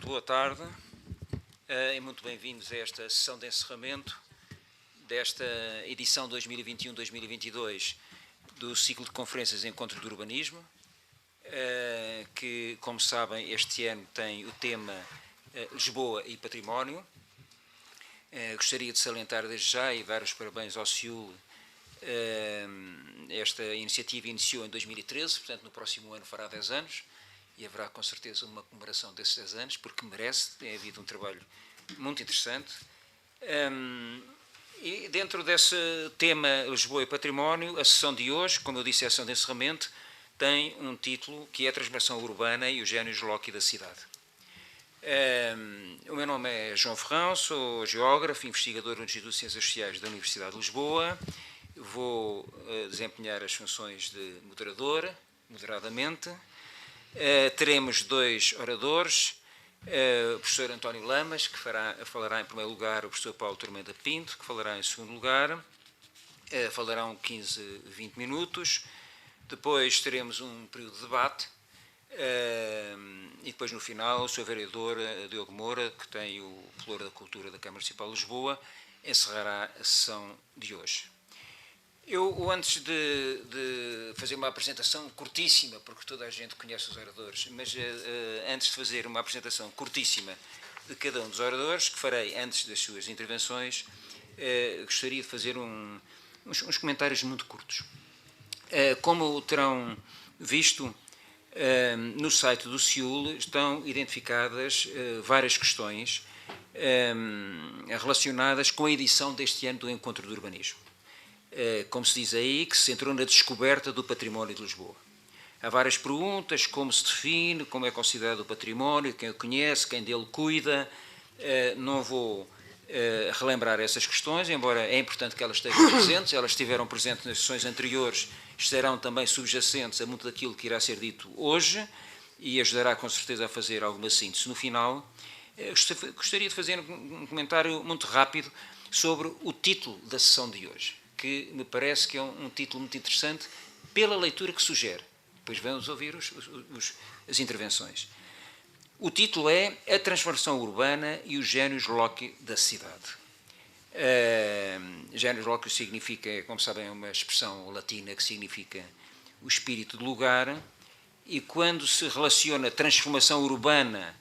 Boa tarde e muito bem-vindos a esta sessão de encerramento desta edição 2021-2022 do ciclo de conferências Encontro do Urbanismo, que, como sabem, este ano tem o tema Lisboa e Património. Gostaria de salientar desde já e dar os parabéns ao CIUL. Esta iniciativa iniciou em 2013, portanto no próximo ano fará 10 anos e haverá com certeza uma comemoração desses 10 anos, porque merece, tem havido um trabalho muito interessante. E dentro desse tema Lisboa e Património, a sessão de hoje, como eu disse, é a sessão de encerramento, tem um título que é a Transformação Urbana e os Génios Locke da Cidade. O meu nome é João Ferrão, sou geógrafo, investigador no Instituto de Ciências Sociais da Universidade de Lisboa. Vou desempenhar as funções de moderador, moderadamente. Teremos dois oradores, o professor António Lamas, que falará em primeiro lugar, o professor Paulo Tormenta Pinto, que falará em segundo lugar. Falarão 15, 20 minutos. Depois teremos um período de debate. E depois no final o Sr. Vereador Diogo Moura, que tem o Pelouro da Cultura da Câmara Municipal de Lisboa, encerrará a sessão de hoje. Eu antes de fazer uma apresentação curtíssima, porque toda a gente conhece os oradores, mas antes de fazer uma apresentação curtíssima de cada um dos oradores, que farei antes das suas intervenções, gostaria de fazer uns comentários muito curtos. Como terão visto, no site do CIUL estão identificadas várias questões relacionadas com a edição deste ano do Encontro do Urbanismo. Como se diz aí, que se centrou na descoberta do património de Lisboa. Há várias perguntas, como se define, como é considerado o património, quem o conhece, quem dele cuida. Não vou relembrar essas questões, embora é importante que elas estejam presentes. Elas estiveram presentes nas sessões anteriores, estarão também subjacentes a muito daquilo que irá ser dito hoje e ajudará com certeza a fazer alguma síntese. No final, gostaria de fazer um comentário muito rápido sobre o título da sessão de hoje, que me parece que é um título muito interessante pela leitura que sugere. Depois vamos ouvir as intervenções. O título é A Transformação Urbana e os Génios Locke da Cidade. Génios Locke significa, como sabem, é uma expressão latina que significa o espírito de lugar, e quando se relaciona transformação urbana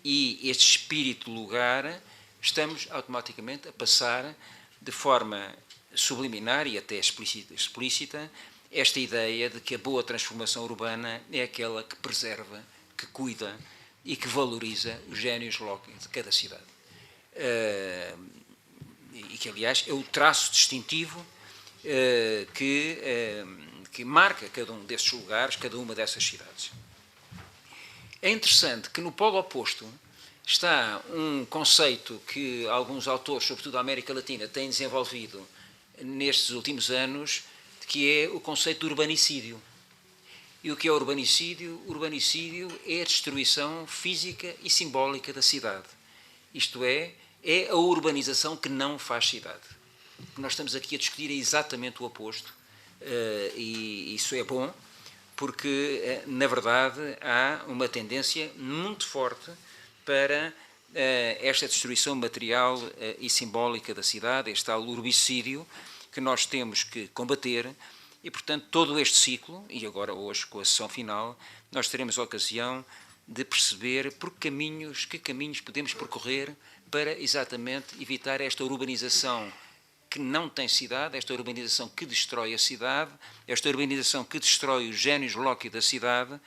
e este espírito de lugar, estamos automaticamente a passar de forma subliminar e até explícita esta ideia de que a boa transformação urbana é aquela que preserva, que cuida e que valoriza os génios Locke de cada cidade. E que, aliás, é o traço distintivo que marca cada um desses lugares, cada uma dessas cidades. É interessante que no polo oposto está um conceito que alguns autores, sobretudo da América Latina, têm desenvolvido nestes últimos anos, que é o conceito de urbanicídio. E o que é urbanicídio? Urbanicídio é a destruição física e simbólica da cidade. Isto é a urbanização que não faz cidade. O que nós estamos aqui a discutir é exatamente o oposto, e isso é bom, porque, na verdade, há uma tendência muito forte para esta destruição material e simbólica da cidade, este tal urbicídio que nós temos que combater, e, portanto, todo este ciclo, e agora hoje com a sessão final, nós teremos a ocasião de perceber que caminhos podemos percorrer para exatamente evitar esta urbanização que não tem cidade, esta urbanização que destrói a cidade, esta urbanização que destrói os génios Locke da cidade,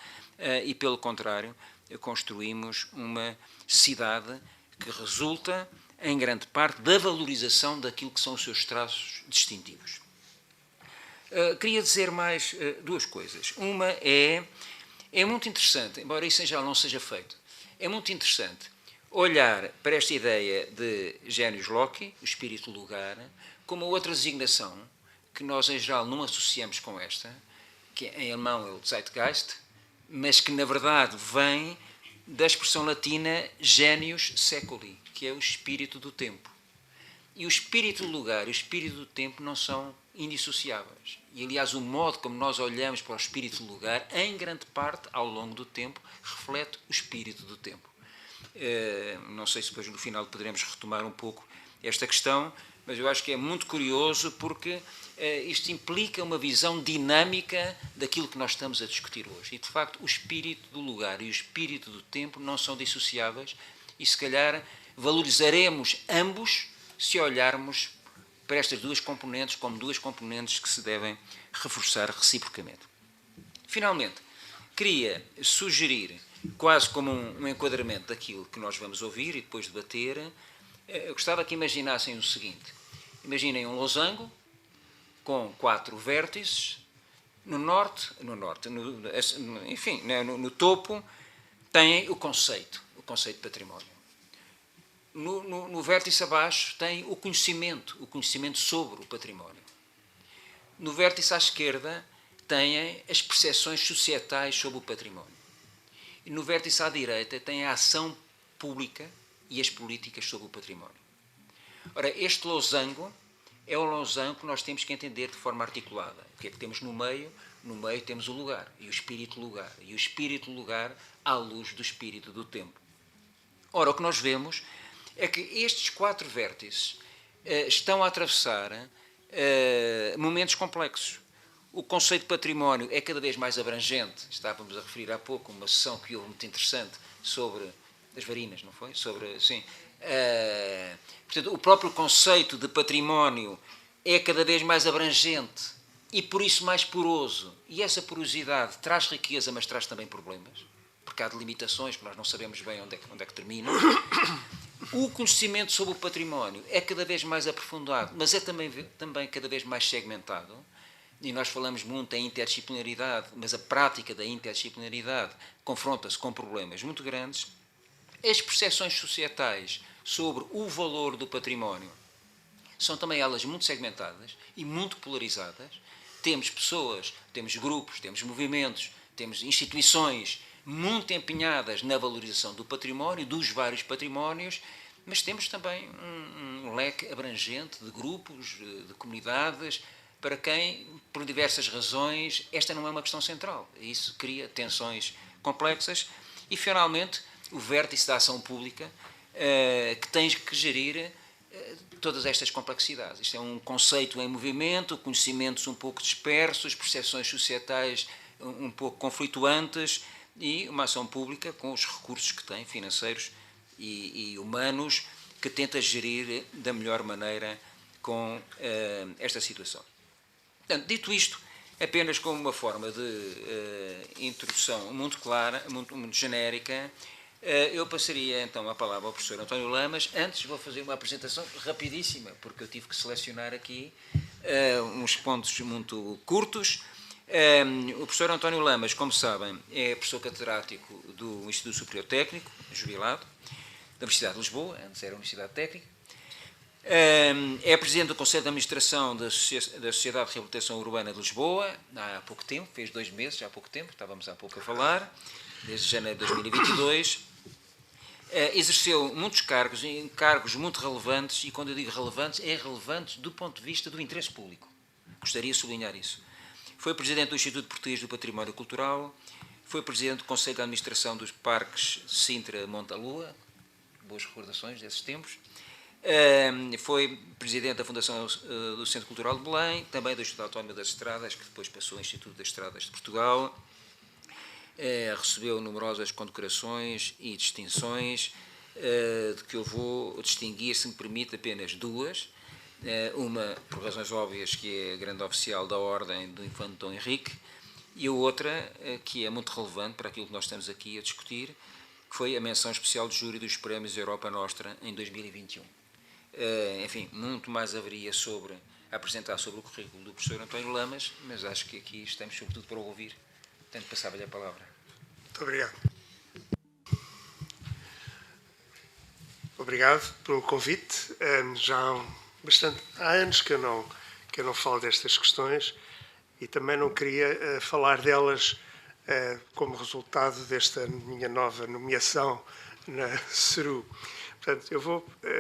e, pelo contrário, construímos uma cidade que resulta, em grande parte, da valorização daquilo que são os seus traços distintivos. Queria dizer mais duas coisas. Uma é muito interessante, embora isso já não seja feito, é muito interessante olhar para esta ideia de génios Locke, o espírito do lugar, como outra designação que nós, em geral, não associamos com esta, que em alemão é o Zeitgeist, mas que, na verdade, vem da expressão latina genius seculi, que é o espírito do tempo. E o espírito do lugar e o espírito do tempo não são indissociáveis. E, aliás, o modo como nós olhamos para o espírito do lugar, em grande parte, ao longo do tempo, reflete o espírito do tempo. Não sei se depois no final poderemos retomar um pouco esta questão, mas eu acho que é muito curioso porque isto implica uma visão dinâmica daquilo que nós estamos a discutir hoje. E, de facto, o espírito do lugar e o espírito do tempo não são dissociáveis e, se calhar, valorizaremos ambos se olharmos para estas duas componentes como duas componentes que se devem reforçar reciprocamente. Finalmente, queria sugerir, quase como um enquadramento daquilo que nós vamos ouvir e depois debater, eu gostava que imaginassem o seguinte. Imaginem um losango com 4 vértices. Enfim, no topo tem o conceito de património. No vértice abaixo tem o conhecimento sobre o património. No vértice à esquerda têm as percepções societais sobre o património. E no vértice à direita tem a ação pública e as políticas sobre o património. Ora, este losango é o losango que nós temos que entender de forma articulada. O que é que temos no meio? No meio temos o lugar, e o espírito lugar. E o espírito lugar à luz do espírito do tempo. Ora, o que nós vemos é que estes 4 vértices estão a atravessar momentos complexos. O conceito de património é cada vez mais abrangente. Estávamos a referir há pouco uma sessão que houve muito interessante sobre as varinas, não foi? Portanto, o próprio conceito de património é cada vez mais abrangente e, por isso, mais poroso. E essa porosidade traz riqueza, mas traz também problemas, porque há delimitações que nós não sabemos bem onde é que terminam. O conhecimento sobre o património é cada vez mais aprofundado, mas é também cada vez mais segmentado. E nós falamos muito em interdisciplinaridade, mas a prática da interdisciplinaridade confronta-se com problemas muito grandes. As percepções societais sobre o valor do património são também elas muito segmentadas e muito polarizadas. Temos pessoas, temos grupos, temos movimentos, temos instituições muito empenhadas na valorização do património, dos vários patrimónios, mas temos também um leque abrangente de grupos, de comunidades, para quem, por diversas razões, esta não é uma questão central. Isso cria tensões complexas e, finalmente, o vértice da ação pública, que tem que gerir todas estas complexidades. Isto é um conceito em movimento, conhecimentos um pouco dispersos, percepções societais um pouco conflituantes e uma ação pública com os recursos que tem, financeiros e humanos, que tenta gerir da melhor maneira com esta situação. Portanto, dito isto, apenas como uma forma de introdução muito clara, muito genérica, eu passaria então a palavra ao professor António Lamas. Antes vou fazer uma apresentação rapidíssima, porque eu tive que selecionar aqui uns pontos muito curtos. O professor António Lamas, como sabem, é professor catedrático do Instituto Superior Técnico, jubilado, da Universidade de Lisboa, antes era a Universidade Técnica. É presidente do Conselho de Administração da Sociedade de Reabilitação Urbana de Lisboa, há pouco tempo, fez 2 meses, há pouco tempo, estávamos há pouco a falar, desde janeiro de 2022. Exerceu muitos cargos muito relevantes, e quando eu digo relevantes, é relevantes do ponto de vista do interesse público. Gostaria de sublinhar isso. Foi presidente do Instituto Português do Património Cultural, foi presidente do Conselho de Administração dos Parques Sintra-Monte da Lua, boas recordações desses tempos. Foi presidente da Fundação do Centro Cultural de Belém, também do Instituto Autónomo das Estradas, que depois passou ao Instituto das Estradas de Portugal. Recebeu numerosas condecorações e distinções, de que eu vou distinguir, se me permite, apenas 2. Uma, por razões óbvias, que é a grande oficial da Ordem do Infante Dom Henrique, e a outra, que é muito relevante para aquilo que nós estamos aqui a discutir, que foi a menção especial de júri dos Prémios Europa Nostra em 2021. Enfim, muito mais haveria a apresentar sobre o currículo do professor António Lamas, mas acho que aqui estamos sobretudo para o ouvir. Portanto, passava-lhe a palavra. Muito obrigado. Obrigado pelo convite. Já há anos que eu não falo destas questões e também não queria falar delas como resultado desta minha nova nomeação na CERU. Portanto, eu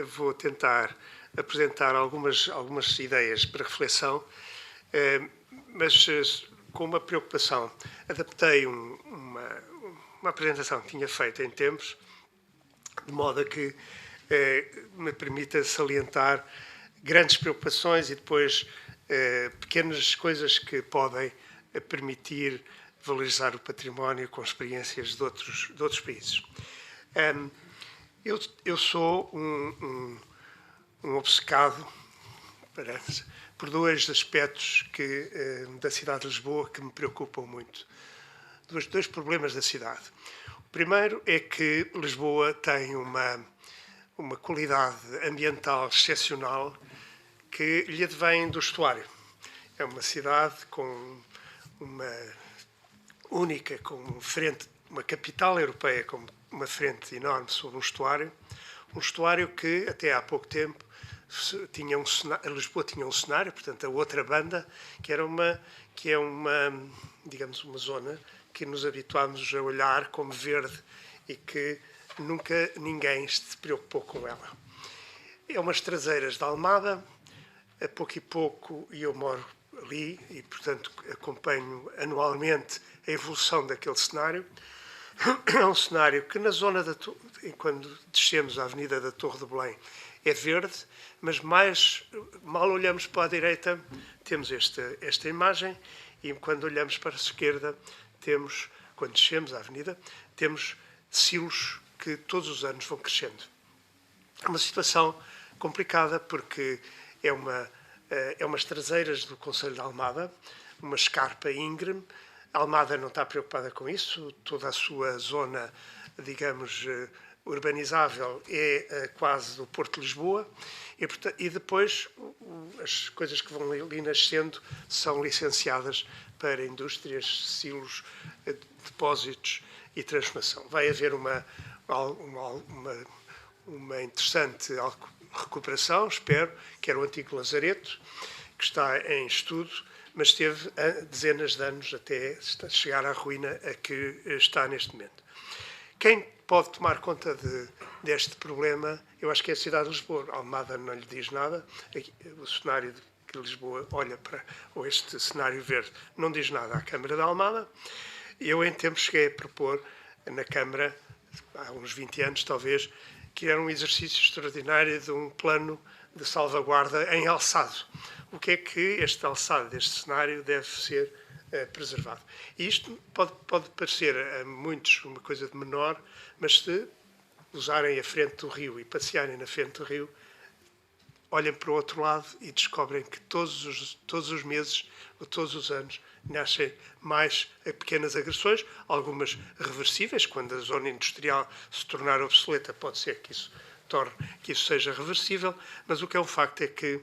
vou tentar apresentar algumas ideias para reflexão, mas com uma preocupação. Adaptei uma apresentação que tinha feito em tempos de modo a que me permita salientar grandes preocupações e depois pequenas coisas que podem permitir valorizar o património com experiências de outros países. Eu sou um obcecado por dois aspectos da cidade de Lisboa que me preocupam muito. Dois problemas da cidade. O primeiro é que Lisboa tem uma qualidade ambiental excepcional que lhe advém do estuário. É uma cidade com uma capital europeia com uma frente enorme sobre um estuário que até há pouco tempo Lisboa tinha um cenário, portanto a outra banda, que é digamos, uma zona que nos habituámos a olhar como verde e que nunca ninguém se preocupou com ela. É umas traseiras de Almada, a pouco e pouco, e eu moro ali e, portanto, acompanho anualmente a evolução daquele cenário. É um cenário que na zona quando descemos a Avenida da Torre de Belém, é verde, mas mal olhamos para a direita, temos esta imagem, e quando olhamos para a esquerda, quando descemos a avenida, temos silos que todos os anos vão crescendo. É uma situação complicada porque é umas traseiras do Concelho de Almada, uma escarpa íngreme. A Almada não está preocupada com isso, toda a sua zona, digamos, urbanizável é quase do Porto de Lisboa e depois as coisas que vão ali nascendo são licenciadas para indústrias, silos, depósitos e transformação. Vai haver uma interessante recuperação, espero, que era o antigo Lazareto, que está em estudo, mas teve dezenas de anos até chegar à ruína a que está neste momento. Quem pode tomar conta deste problema, eu acho que é a cidade de Lisboa. Almada não lhe diz nada. O cenário que Lisboa olha para este cenário verde não diz nada à Câmara de Almada. Eu, em tempo, cheguei a propor na Câmara, há uns 20 anos talvez, que era um exercício extraordinário de um plano de salvaguarda em alçado. O que é que este alçado deste cenário deve ser preservado? E isto pode parecer a muitos uma coisa de menor, mas se usarem a frente do rio e passearem na frente do rio, olhem para o outro lado e descobrem que todos os meses ou todos os anos nascem mais pequenas agressões, algumas reversíveis. Quando a zona industrial se tornar obsoleta, pode ser que isso seja reversível, mas o que é um facto é que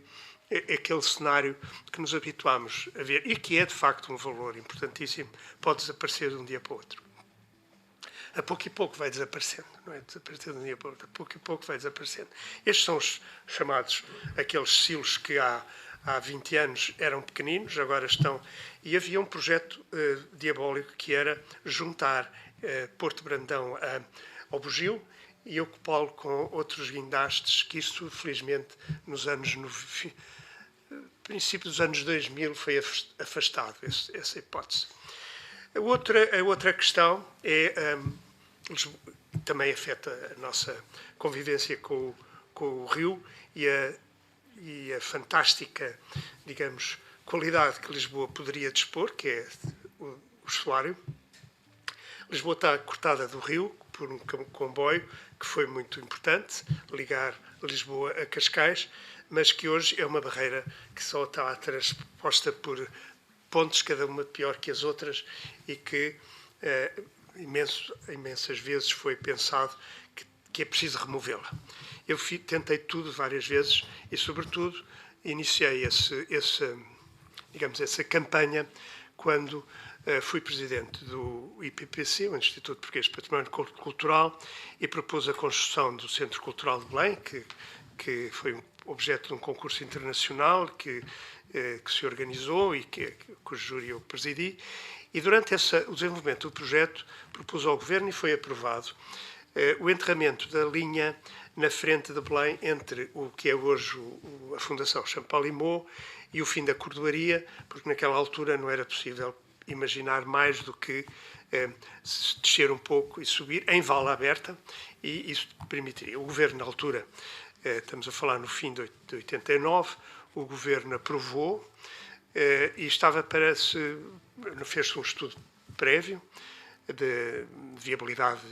aquele cenário que nos habituámos a ver e que é, de facto, um valor importantíssimo, pode desaparecer de um dia para o outro. A pouco e pouco vai desaparecendo, não é desaparecer de um dia para o outro, a pouco e pouco vai desaparecendo. Estes são os chamados, aqueles silos que há 20 anos eram pequeninos, agora estão... E havia um projeto diabólico que era juntar Porto Brandão ao Bugio e ocupá-lo com outros guindastes, que isso, felizmente, nos anos... princípio dos anos 2000 foi afastado, essa hipótese. A outra questão também afeta a nossa convivência com o rio e a fantástica, digamos, qualidade que Lisboa poderia dispor, que é o estuário. Lisboa está cortada do rio por um comboio que foi muito importante, ligar Lisboa a Cascais, mas que hoje é uma barreira que só está transposta por pontes, cada uma pior que as outras, e que imensas vezes foi pensado que é preciso removê-la. Eu tentei tudo várias vezes e, sobretudo, iniciei essa campanha quando fui presidente do IPPC, o Instituto Português de Património Cultural, e propus a construção do Centro Cultural de Belém, que foi objeto de um concurso internacional que se organizou e cujo júri eu presidi. E durante o desenvolvimento do projeto, propus ao Governo e foi aprovado o enterramento da linha na frente de Belém entre o que é hoje a Fundação Champalimau e o fim da cordoaria, porque naquela altura não era possível imaginar mais do que descer um pouco e subir em vala aberta, e isso permitiria. O governo, na altura, estamos a falar no fim de 89, o governo aprovou e estava para se... fez-se um estudo prévio de viabilidade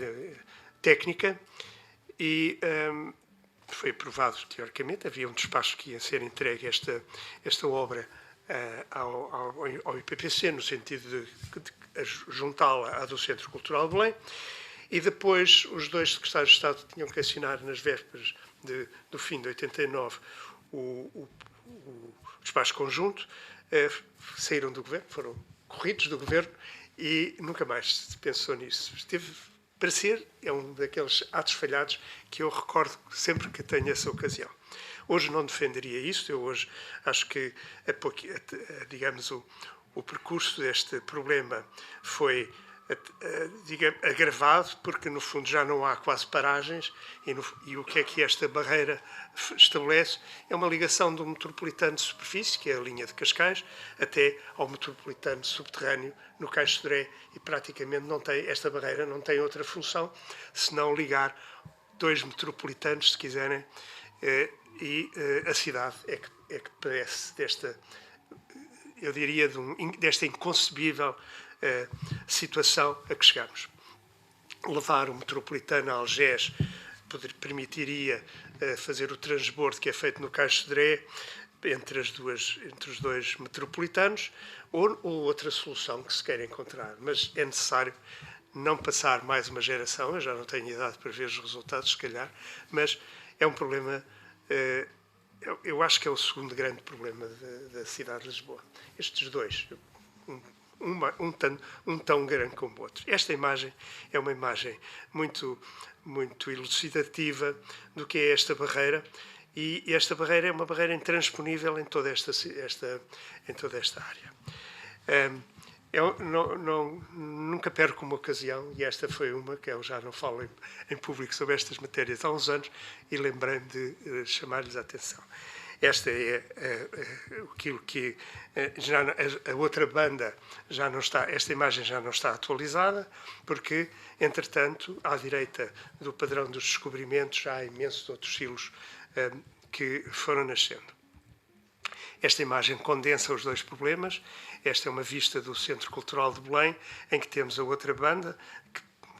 técnica e foi aprovado teoricamente. Havia um despacho que ia ser entregue esta obra ao IPPC, no sentido de juntá-la à do Centro Cultural de Belém, e depois os dois secretários de Estado tinham que assinar nas vésperas do fim de 89 o despacho conjunto, saíram do governo, foram corridos do governo e nunca mais se pensou nisso. Esteve para ser, é um daqueles atos falhados que eu recordo sempre que tenho essa ocasião. Hoje não defenderia isto, eu hoje acho que, digamos, o percurso deste problema foi, digamos, agravado, porque no fundo já não há quase paragens, e o que é que esta barreira estabelece? É uma ligação do metropolitano de superfície, que é a linha de Cascais, até ao metropolitano subterrâneo no Caixo de Dré, e praticamente esta barreira não tem outra função senão ligar dois metropolitanos, se quiserem, e a cidade é que parece eu diria, desta inconcebível situação a que chegamos. Levar o metropolitano a Algés permitiria fazer o transbordo que é feito no Caixo de Dré entre os dois metropolitanos, ou outra solução que se quer encontrar. Mas é necessário não passar mais uma geração, eu já não tenho idade para ver os resultados, se calhar, mas é um problema, eu acho que é o segundo grande problema da cidade de Lisboa. Estes dois, um tão grande como o outro. Esta imagem é uma imagem muito, muito elucidativa do que é esta barreira, e esta barreira é uma barreira intransponível em toda esta área. Eu nunca perco uma ocasião, e esta foi uma que eu já não falo em público sobre estas matérias há uns anos, e lembrei-me de chamar-lhes a atenção. Esta é aquilo que a outra banda já não está, esta imagem já não está atualizada, porque, entretanto, à direita do padrão dos descobrimentos, já há imensos outros silos que foram nascendo. Esta imagem condensa os dois problemas. Esta é uma vista do Centro Cultural de Belém, em que temos a outra banda,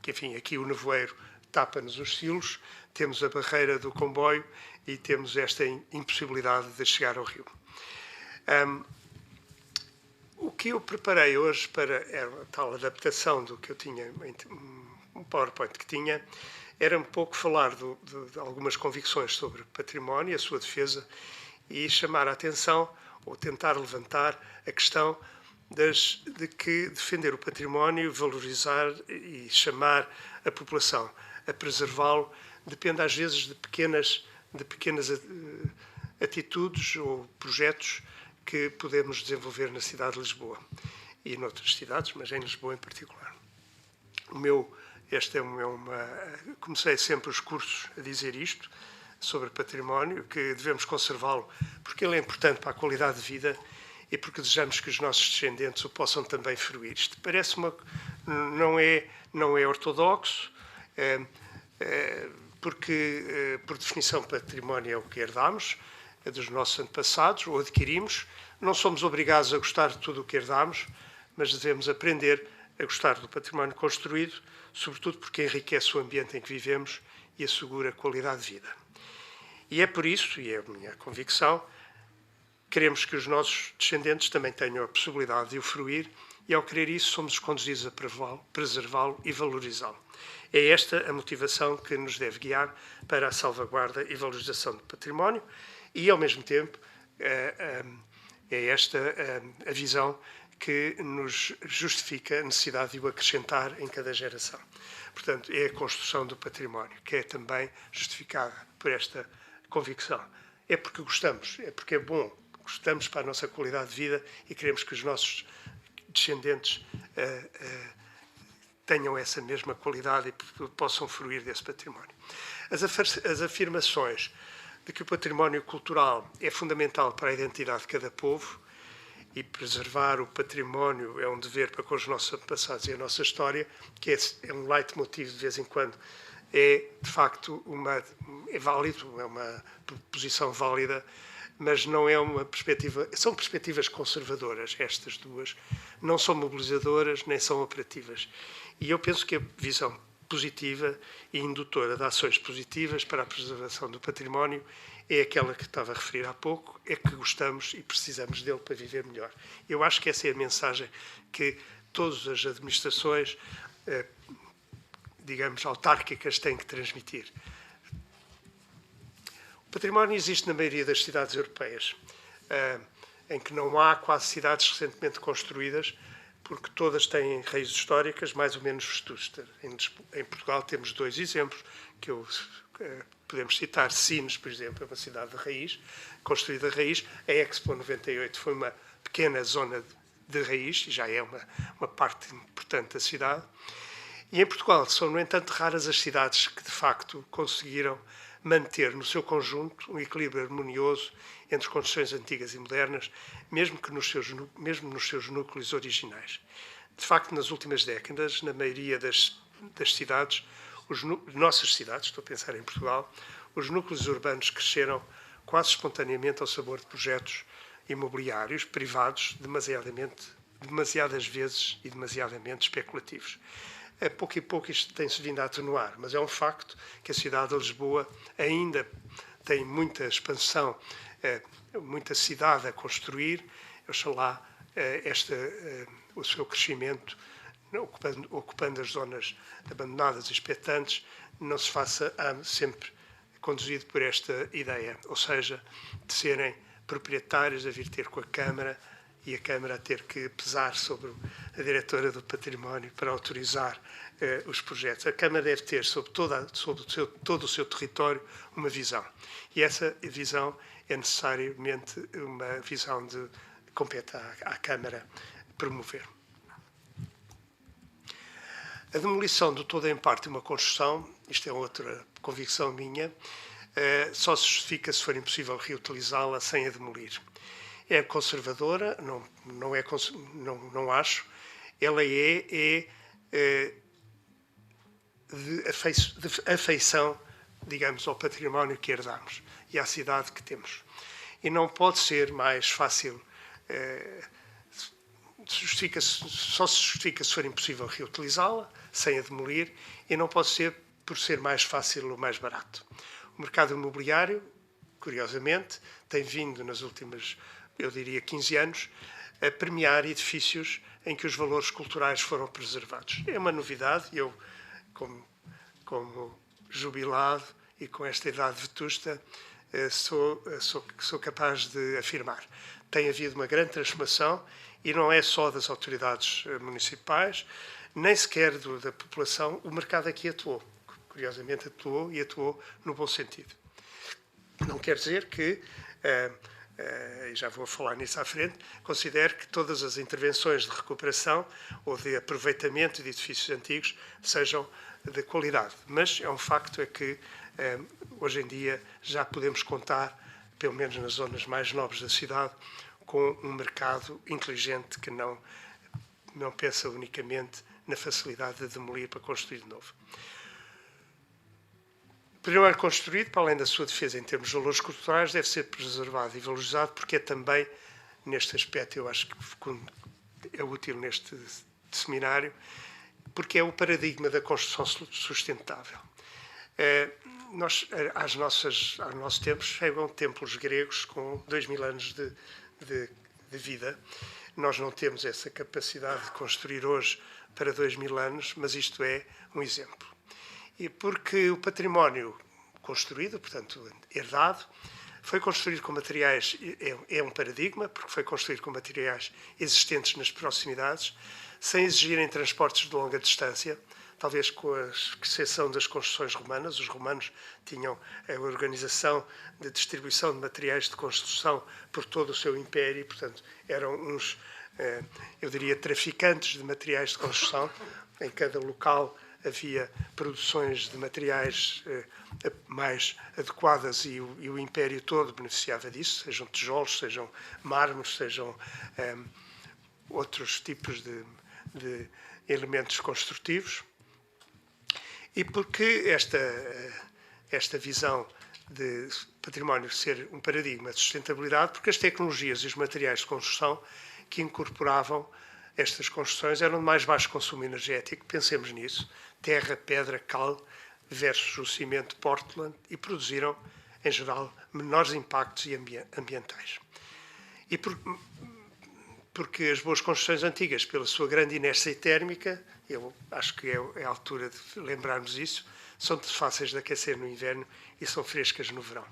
que enfim, aqui o nevoeiro tapa-nos os silos, temos a barreira do comboio e temos esta impossibilidade de chegar ao rio. O que eu preparei hoje para a tal adaptação do que eu tinha, um PowerPoint que tinha, era um pouco falar de algumas convicções sobre património, a sua defesa, e chamar a atenção, ou tentar levantar a questão de que defender o património, valorizar e chamar a população a preservá-lo, depende às vezes de pequenas atitudes ou projetos que podemos desenvolver na cidade de Lisboa e noutras cidades, mas em Lisboa em particular. Comecei sempre os cursos a dizer isto, sobre património, que devemos conservá-lo porque ele é importante para a qualidade de vida e porque desejamos que os nossos descendentes o possam também fruir. Isto parece não é ortodoxo, porque, por definição, património é o que herdamos, é dos nossos antepassados, ou adquirimos. Não somos obrigados a gostar de tudo o que herdamos, mas devemos aprender a gostar do património construído, sobretudo porque enriquece o ambiente em que vivemos e assegura qualidade de vida. E é por isso, e é a minha convicção, queremos que os nossos descendentes também tenham a possibilidade de o fruir, e ao querer isso somos conduzidos a preservá-lo e valorizá-lo. É esta a motivação que nos deve guiar para a salvaguarda e valorização do património, e ao mesmo tempo é esta a visão que nos justifica a necessidade de o acrescentar em cada geração. Portanto, é a construção do património que é também justificada por esta convicção. É porque gostamos, é porque é bom, gostamos para a nossa qualidade de vida e queremos que os nossos descendentes tenham essa mesma qualidade e possam fruir desse património. As afirmações de que o património cultural é fundamental para a identidade de cada povo e preservar o património é um dever para com os nossos passados e a nossa história, que é um leitmotiv de vez em quando, é de facto é válido, é uma posição válida, mas não é uma perspectiva. São perspectivas conservadoras, estas duas, não são mobilizadoras nem são operativas. E eu penso que a visão positiva e indutora de ações positivas para a preservação do património é aquela que estava a referir há pouco, é que gostamos e precisamos dele para viver melhor. Eu acho que essa é a mensagem que todas as administrações, digamos, autárquicas têm que transmitir. O património existe na maioria das cidades europeias, em que não há quase cidades recentemente construídas, porque todas têm raízes históricas mais ou menos vetustas. Em Portugal temos 2 exemplos que podemos citar. Sines, por exemplo, é uma cidade de raiz, construída de raiz. A Expo 98 foi uma pequena zona de raiz, e já é uma parte importante da cidade. E em Portugal são, no entanto, raras as cidades que, de facto, conseguiram manter no seu conjunto um equilíbrio harmonioso entre construções antigas e modernas, mesmo nos seus núcleos originais. De facto, nas últimas décadas, na maioria das cidades, nossas cidades, estou a pensar em Portugal, os núcleos urbanos cresceram quase espontaneamente ao sabor de projetos imobiliários privados demasiadas vezes e demasiadamente especulativos. A pouco e pouco isto tem-se vindo a atenuar, mas é um facto que a cidade de Lisboa ainda tem muita expansão, muita cidade a construir. Oxalá o seu crescimento, ocupando as zonas abandonadas e expectantes, não se faça sempre conduzido por esta ideia, ou seja, de serem proprietários a vir ter com a Câmara e a Câmara a ter que pesar sobre a diretora do património para autorizar os projetos. A Câmara deve ter sobre todo o seu território uma visão. E essa visão é necessariamente uma visão que compete à Câmara promover. A demolição do todo em parte de uma construção, isto é outra convicção minha, só se justifica se for impossível reutilizá-la sem a demolir. É conservadora, não acho. Ela é de afeição, digamos, ao património que herdamos e à cidade que temos. E não pode ser mais fácil, só se justifica se for impossível reutilizá-la, sem a demolir, e não pode ser por ser mais fácil ou mais barato. O mercado imobiliário, curiosamente, tem vindo nas últimas, eu diria, 15 anos, a premiar edifícios em que os valores culturais foram preservados. É uma novidade, e eu, como jubilado e com esta idade vetusta, sou capaz de afirmar. Tem havido uma grande transformação, e não é só das autoridades municipais, nem sequer da população. O mercado aqui atuou. Curiosamente atuou, e atuou no bom sentido. Não quer dizer que, e já vou falar nisso à frente, considero que todas as intervenções de recuperação ou de aproveitamento de edifícios antigos sejam de qualidade. Mas é um facto é que hoje em dia já podemos contar, pelo menos nas zonas mais nobres da cidade, com um mercado inteligente que não pensa unicamente na facilidade de demolir para construir de novo. O património construído, para além da sua defesa em termos de valores culturais, deve ser preservado e valorizado, porque é também, neste aspecto, eu acho que é útil neste seminário, porque é o paradigma da construção sustentável. Aos nossos tempos, chegam templos gregos com 2000 anos de vida. Nós não temos essa capacidade de construir hoje para 2000 anos, mas isto é um exemplo. E porque o património construído, portanto, herdado, foi construído com materiais, é um paradigma, porque foi construído com materiais existentes nas proximidades, sem exigirem transportes de longa distância, talvez com a exceção das construções romanas. Os romanos tinham a organização de distribuição de materiais de construção por todo o seu império, portanto, eram uns, eu diria, traficantes de materiais de construção. Em cada local havia produções de materiais mais adequadas e o Império todo beneficiava disso, sejam tijolos, sejam mármores, sejam outros tipos de elementos construtivos. E porque esta visão de património ser um paradigma de sustentabilidade, porque as tecnologias e os materiais de construção que incorporavam estas construções eram de mais baixo consumo energético, pensemos nisso, terra, pedra, cal versus o cimento Portland, e produziram, em geral, menores impactos ambientais. E porque as boas construções antigas, pela sua grande inércia térmica, eu acho que é a altura de lembrarmos isso, são fáceis de aquecer no inverno e são frescas no verão.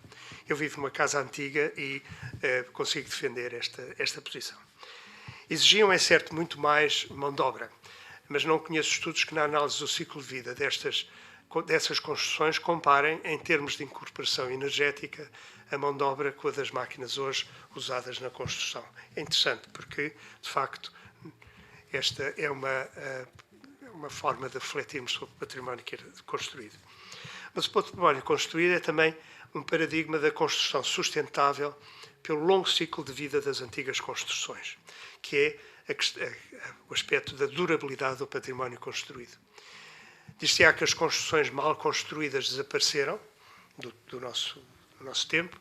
Eu vivo numa casa antiga e consigo defender esta posição. Exigiam, é certo, muito mais mão de obra, mas não conheço estudos que, na análise do ciclo de vida dessas construções, comparem, em termos de incorporação energética, a mão de obra com a das máquinas hoje usadas na construção. É interessante porque, de facto, esta é uma forma de refletirmos sobre o património que é construído. Mas o património construído é também um paradigma da construção sustentável pelo longo ciclo de vida das antigas construções, que é o aspecto da durabilidade do património construído. Diz-se-á que as construções mal construídas desapareceram do nosso tempo,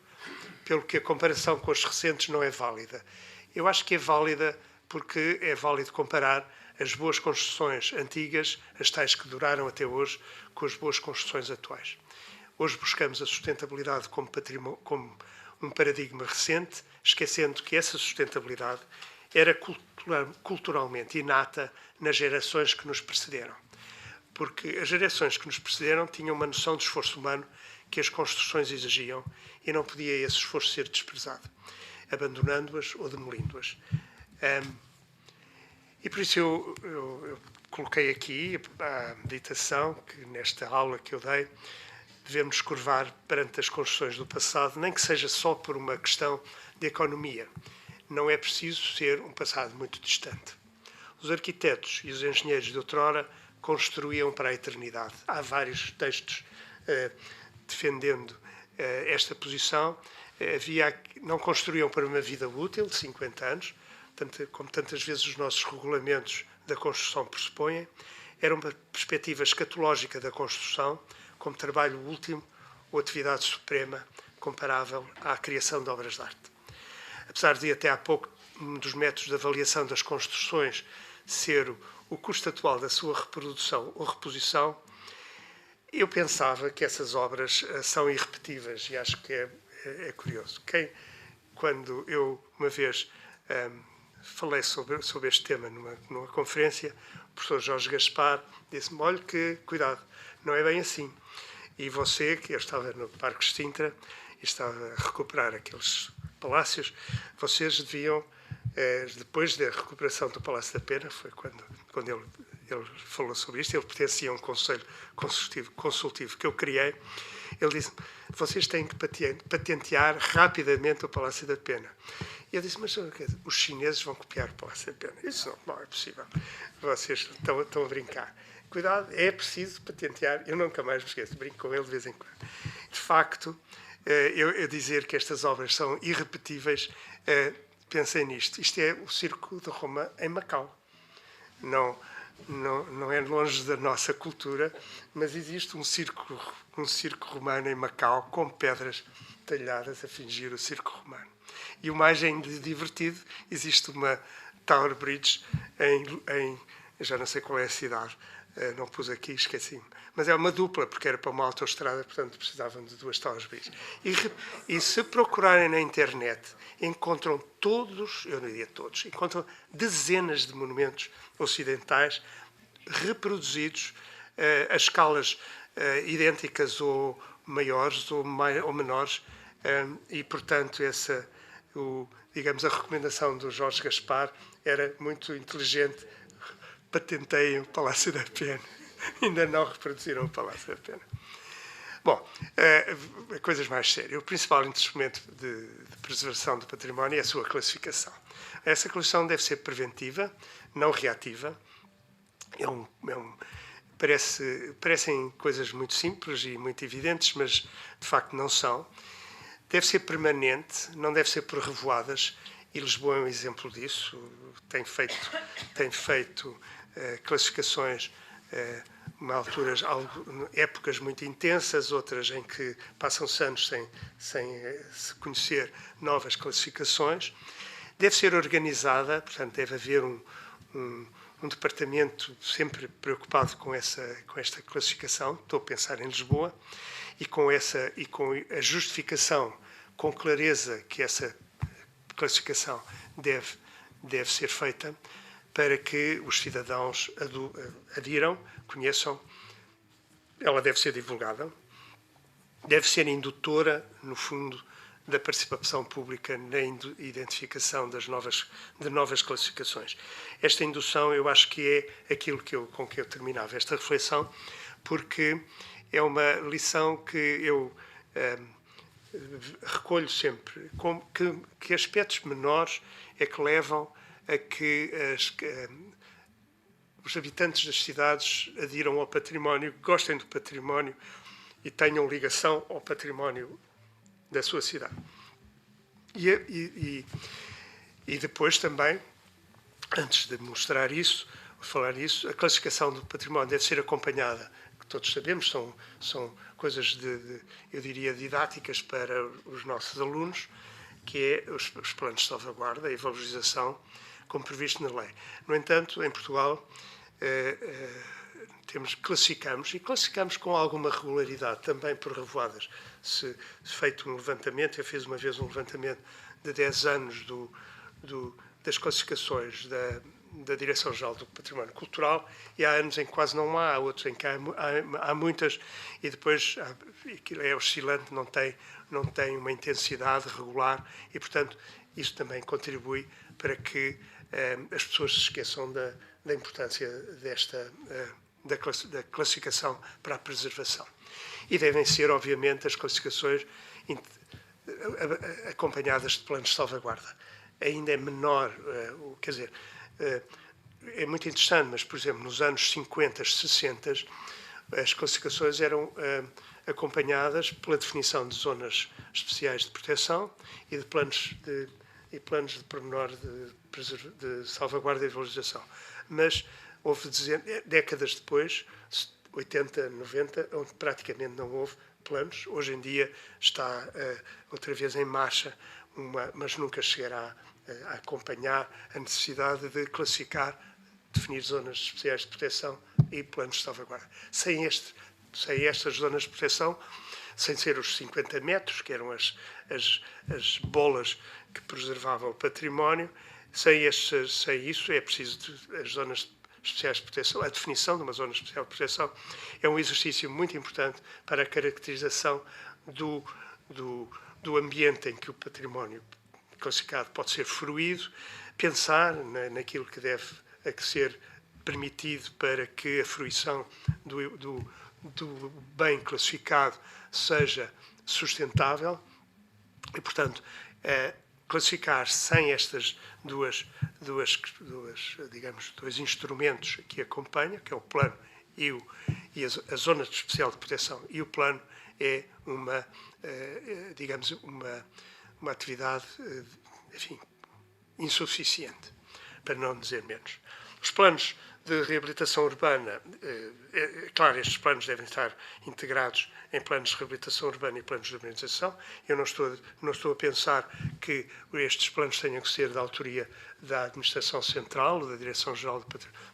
pelo que a comparação com as recentes não é válida. Eu acho que é válida porque é válido comparar as boas construções antigas, as tais que duraram até hoje, com as boas construções atuais. Hoje buscamos a sustentabilidade como um paradigma recente, esquecendo que essa sustentabilidade era culturalmente inata nas gerações que nos precederam. Porque as gerações que nos precederam tinham uma noção de esforço humano que as construções exigiam e não podia esse esforço ser desprezado, abandonando-as ou demolindo-as. E por isso eu coloquei aqui a meditação, que nesta aula que eu dei, devemos nos curvar perante as construções do passado, nem que seja só por uma questão de economia. Não é preciso ser um passado muito distante. Os arquitetos e os engenheiros de outrora construíam para a eternidade. Há vários textos defendendo esta posição. Não construíam para uma vida útil de 50 anos, como tantas vezes os nossos regulamentos da construção pressupõem. Era uma perspectiva escatológica da construção, como trabalho último ou atividade suprema, comparável à criação de obras de arte. Apesar de, até há pouco, um dos métodos de avaliação das construções ser o custo atual da sua reprodução ou reposição, eu pensava que essas obras são irrepetíveis e acho que é curioso. Quando eu, uma vez, falei sobre este tema numa conferência, o professor Jorge Gaspar disse-me: olha que cuidado, não é bem assim. E você, que eu estava no Parque de Sintra e estava a recuperar aqueles palácios, vocês deviam, depois da recuperação do Palácio da Pena, foi quando ele falou sobre isto, ele pertencia a um conselho consultivo que eu criei, ele disse: vocês têm que patentear rapidamente o Palácio da Pena. E eu disse: mas os chineses vão copiar o Palácio da Pena? Isso não é possível. Vocês estão a brincar. Cuidado, é preciso patentear. Eu nunca mais me esqueço, brinco com ele de vez em quando. De facto, eu dizer que estas obras são irrepetíveis, pensei nisto. Isto é o Circo de Roma em Macau. Não é longe da nossa cultura, mas existe um circo romano em Macau com pedras talhadas a fingir o circo romano. E o mais ainda divertido, existe uma Tower Bridge em já não sei qual é a cidade, não pus aqui, esqueci-me. Mas é uma dupla, porque era para uma autoestrada, portanto precisavam de duas Tower Bridges. E se procurarem na internet, encontram todos, eu não diria todos, encontram dezenas de monumentos ocidentais reproduzidos a escalas idênticas ou maiores ou menores, e portanto digamos, a recomendação do Jorge Gaspar era muito inteligente: patenteiem o Palácio da Pena. Ainda não reproduziram o Palácio da Pena. Bom, coisas mais sérias. O principal instrumento de preservação do património é a sua classificação. Essa classificação deve ser preventiva, não reativa. parecem coisas muito simples e muito evidentes, mas de facto não são. Deve ser permanente, não deve ser por revoadas, e Lisboa é um exemplo disso. Tem feito classificações épocas muito intensas, outras em que passam-se anos sem se conhecer novas classificações. Deve ser organizada, portanto, deve haver um departamento sempre preocupado com esta classificação. Estou a pensar em Lisboa, e com a justificação com clareza que essa classificação deve ser feita, para que os cidadãos adiram, conheçam. Ela deve ser divulgada, deve ser indutora, no fundo, da participação pública na identificação de novas classificações. Esta indução, eu acho que é aquilo com que eu terminava esta reflexão, porque é uma lição que eu recolho sempre, que aspectos menores é que levam a que os habitantes das cidades adiram ao património, gostem do património e tenham ligação ao património da sua cidade. E depois também, antes de mostrar isso, falar isso, a classificação do património deve ser acompanhada, que todos sabemos, são coisas eu diria, didáticas para os nossos alunos, que é os planos de salvaguarda e valorização, como previsto na lei. No entanto, em Portugal, classificamos com alguma regularidade, também por revoadas. Se feito um levantamento, eu fiz uma vez um levantamento de 10 anos das classificações da Direção-Geral do Património Cultural, e há anos em que quase não há outros em que há muitas, e depois aquilo é oscilante, não tem uma intensidade regular, e, portanto, isso também contribui para que as pessoas se esqueçam da importância da classificação para a preservação. E devem ser, obviamente, as classificações acompanhadas de planos de salvaguarda. Ainda é menor, quer dizer, é muito interessante, mas, por exemplo, nos anos 50, 60, as classificações eram acompanhadas pela definição de zonas especiais de proteção e de planos de pormenor de salvaguarda e valorização. Mas houve décadas depois, 80, 90, onde praticamente não houve planos. Hoje em dia está outra vez em marcha, mas nunca chegará a acompanhar a necessidade de classificar, definir zonas especiais de proteção e planos de salvaguarda. Sem estas zonas de proteção, sem ser os 50 metros, que eram as bolas que preservavam o património, sem isso é preciso as zonas especiais de proteção. A definição de uma zona especial de proteção é um exercício muito importante para a caracterização do ambiente em que o património classificado pode ser fruído, pensar naquilo que deve ser permitido para que a fruição do bem classificado seja sustentável e, portanto, classificar sem estas dois instrumentos que acompanham, que é o plano e a zona especial de proteção e o plano, é uma atividade, enfim, insuficiente, para não dizer menos. Os planos de reabilitação urbana, claro, estes planos devem estar integrados em planos de reabilitação urbana e planos de urbanização. Eu não estou a pensar que estes planos tenham que ser da autoria da Administração Central, da Direção-Geral do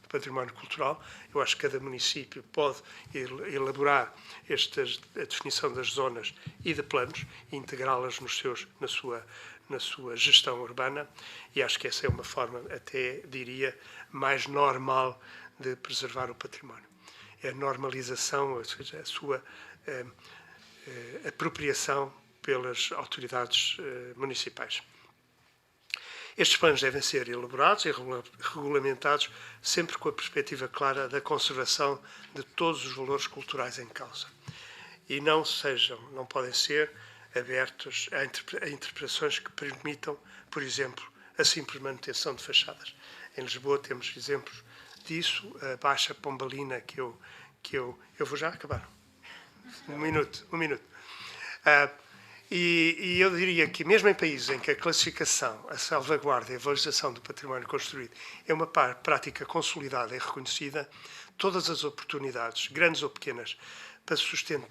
Património Cultural. Eu acho que cada município pode elaborar a definição das zonas e de planos e integrá-las na sua gestão urbana, e acho que essa é uma forma, até diria, mais normal de preservar o património. É a normalização, ou seja, a sua apropriação pelas autoridades municipais. Estes planos devem ser elaborados e regulamentados sempre com a perspectiva clara da conservação de todos os valores culturais em causa. E não podem ser abertos a interpretações que permitam, por exemplo, a simples manutenção de fachadas. Em Lisboa temos exemplos disso, a Baixa Pombalina, que eu vou já acabar. Um minuto. E eu diria que mesmo em países em que a classificação, a salvaguarda e a valorização do património construído é uma prática consolidada e reconhecida, todas as oportunidades, grandes ou pequenas, para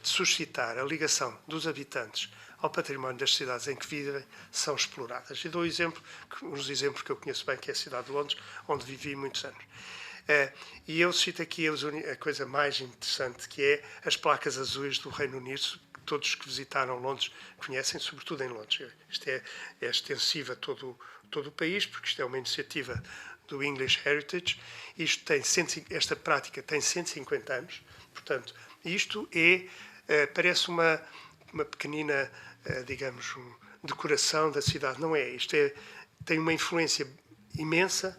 suscitar a ligação dos habitantes ao património das cidades em que vivem são exploradas. E dou uns exemplos que eu conheço bem, que é a cidade de Londres, onde vivi muitos anos. E eu cito aqui a coisa mais interessante, que é as placas azuis do Reino Unido, que todos que visitaram Londres conhecem, sobretudo em Londres. Isto é extensiva a todo o país, porque isto é uma iniciativa do English Heritage. Esta prática tem 150 anos, portanto, isto parece uma pequenina, digamos, decoração da cidade. Não é. Isto tem uma influência imensa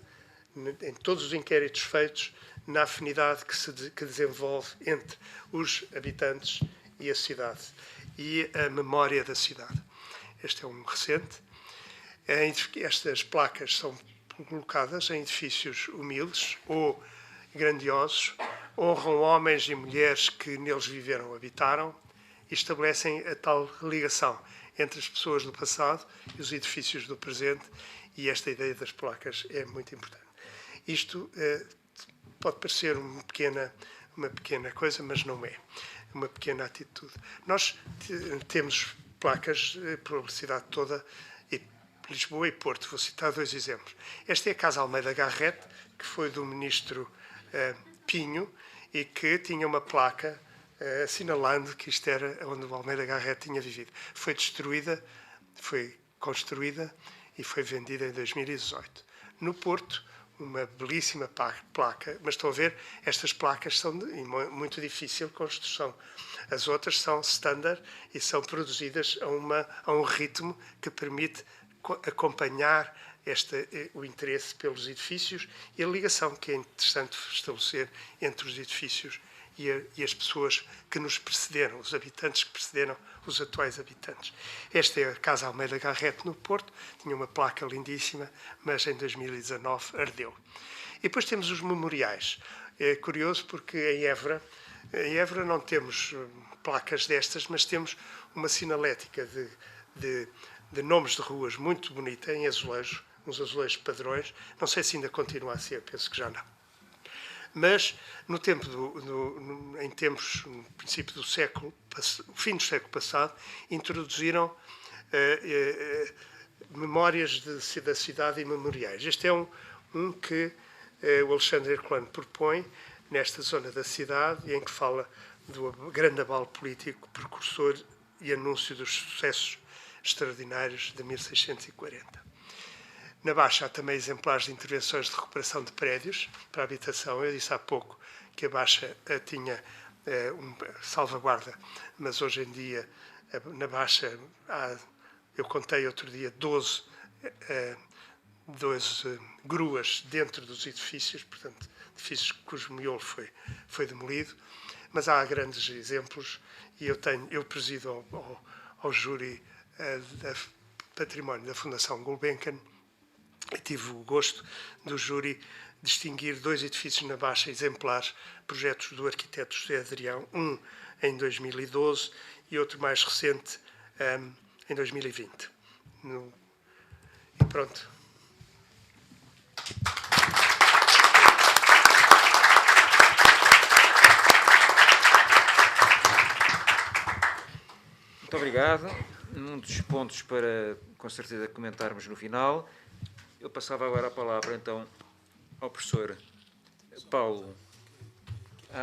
em todos os inquéritos feitos na afinidade que desenvolve entre os habitantes e a cidade e a memória da cidade. Este é um recente. Estas placas são colocadas em edifícios humildes ou grandiosos, honram homens e mulheres que neles viveram ou habitaram e estabelecem a tal ligação entre as pessoas do passado e os edifícios do presente, e esta ideia das placas é muito importante. Isto pode parecer uma pequena coisa, mas não é. Uma pequena atitude. Nós temos placas pela cidade toda, Lisboa e Porto. Vou citar 2 exemplos. Esta é a Casa Almeida Garrett, que foi do ministro Pinho, e que tinha uma placa assinalando que isto era onde o Almeida Garrett tinha vivido. Foi destruída, foi construída e foi vendida em 2018. No Porto, uma belíssima placa, mas estão a ver, estas placas são de muito difícil construção. As outras são standard e são produzidas a um ritmo que permite acompanhar o interesse pelos edifícios e a ligação que é interessante estabelecer entre os edifícios e as pessoas que nos precederam, os habitantes que precederam os atuais habitantes. Esta é a Casa Almeida Garrett, no Porto, tinha uma placa lindíssima, mas em 2019 ardeu. E depois temos os memoriais. É curioso porque em Évora não temos placas destas, mas temos uma sinalética de nomes de ruas muito bonita, em azulejo, uns azulejos padrões. Não sei se ainda continua a ser, penso que já não. Mas no princípio do século, fim do século passado, introduziram memórias da cidade e memoriais. Este é um que o Alexandre Herculano propõe nesta zona da cidade, em que fala do grande abalo político, precursor e anúncio dos sucessos extraordinários de 1640. Na Baixa há também exemplares de intervenções de recuperação de prédios para a habitação. Eu disse há pouco que a Baixa tinha salvaguarda, mas hoje em dia na Baixa eu contei outro dia 12 gruas dentro dos edifícios, portanto, edifícios cujo miolo foi demolido, mas há grandes exemplos e eu presido ao júri da património da Fundação Gulbenkian. Eu tive o gosto do júri distinguir 2 edifícios na Baixa exemplares, projetos do arquiteto José Adrião, um em 2012 e outro mais recente em 2020. E pronto. Muito obrigado. Um dos pontos para, com certeza, comentarmos no final. Eu passava agora a palavra, então, ao professor Paulo.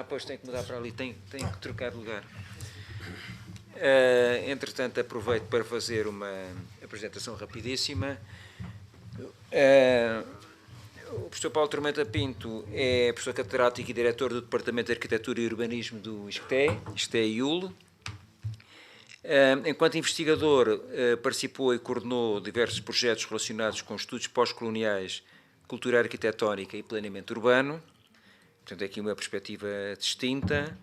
Pois tem que mudar para ali, tem que trocar de lugar. Entretanto, aproveito para fazer uma apresentação rapidíssima. O professor Paulo Tormenta Pinto é professor catedrático e diretor do Departamento de Arquitetura e Urbanismo do ISCTE-IUL. Enquanto investigador, participou e coordenou diversos projetos relacionados com estudos pós-coloniais, cultura arquitetónica e planeamento urbano. Portanto, é aqui uma perspectiva distinta.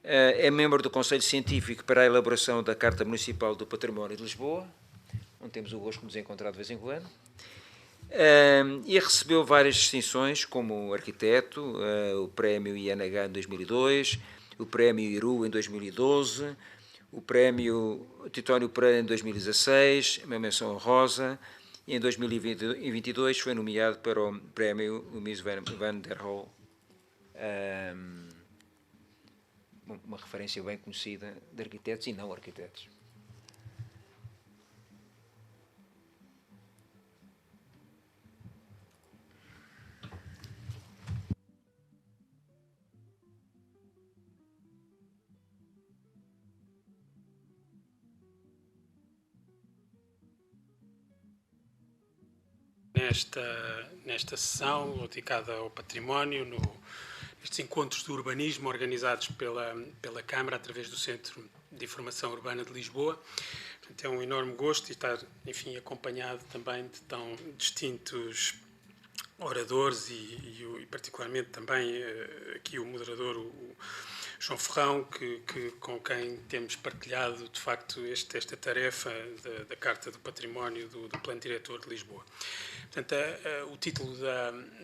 É membro do Conselho Científico para a elaboração da Carta Municipal do Património de Lisboa, onde temos o gosto de nos encontrar de vez em quando. E recebeu várias distinções como arquiteto, o Prémio INH em 2002, o Prémio Iru em 2012, o Prémio Titónio Pereira em 2016, uma menção honrosa, e em 2022 foi nomeado para o Prémio Mies van der Rohe, uma referência bem conhecida de arquitetos e não arquitetos. Nesta sessão dedicada ao património, nestes encontros do urbanismo organizados pela Câmara através do Centro de Informação Urbana de Lisboa. Portanto, é um enorme gosto estar, enfim, acompanhado também de tão distintos oradores e particularmente também aqui o moderador, o João Ferrão, com quem temos partilhado, de facto, esta tarefa da Carta do Património do Plano Diretor de Lisboa. Portanto, o título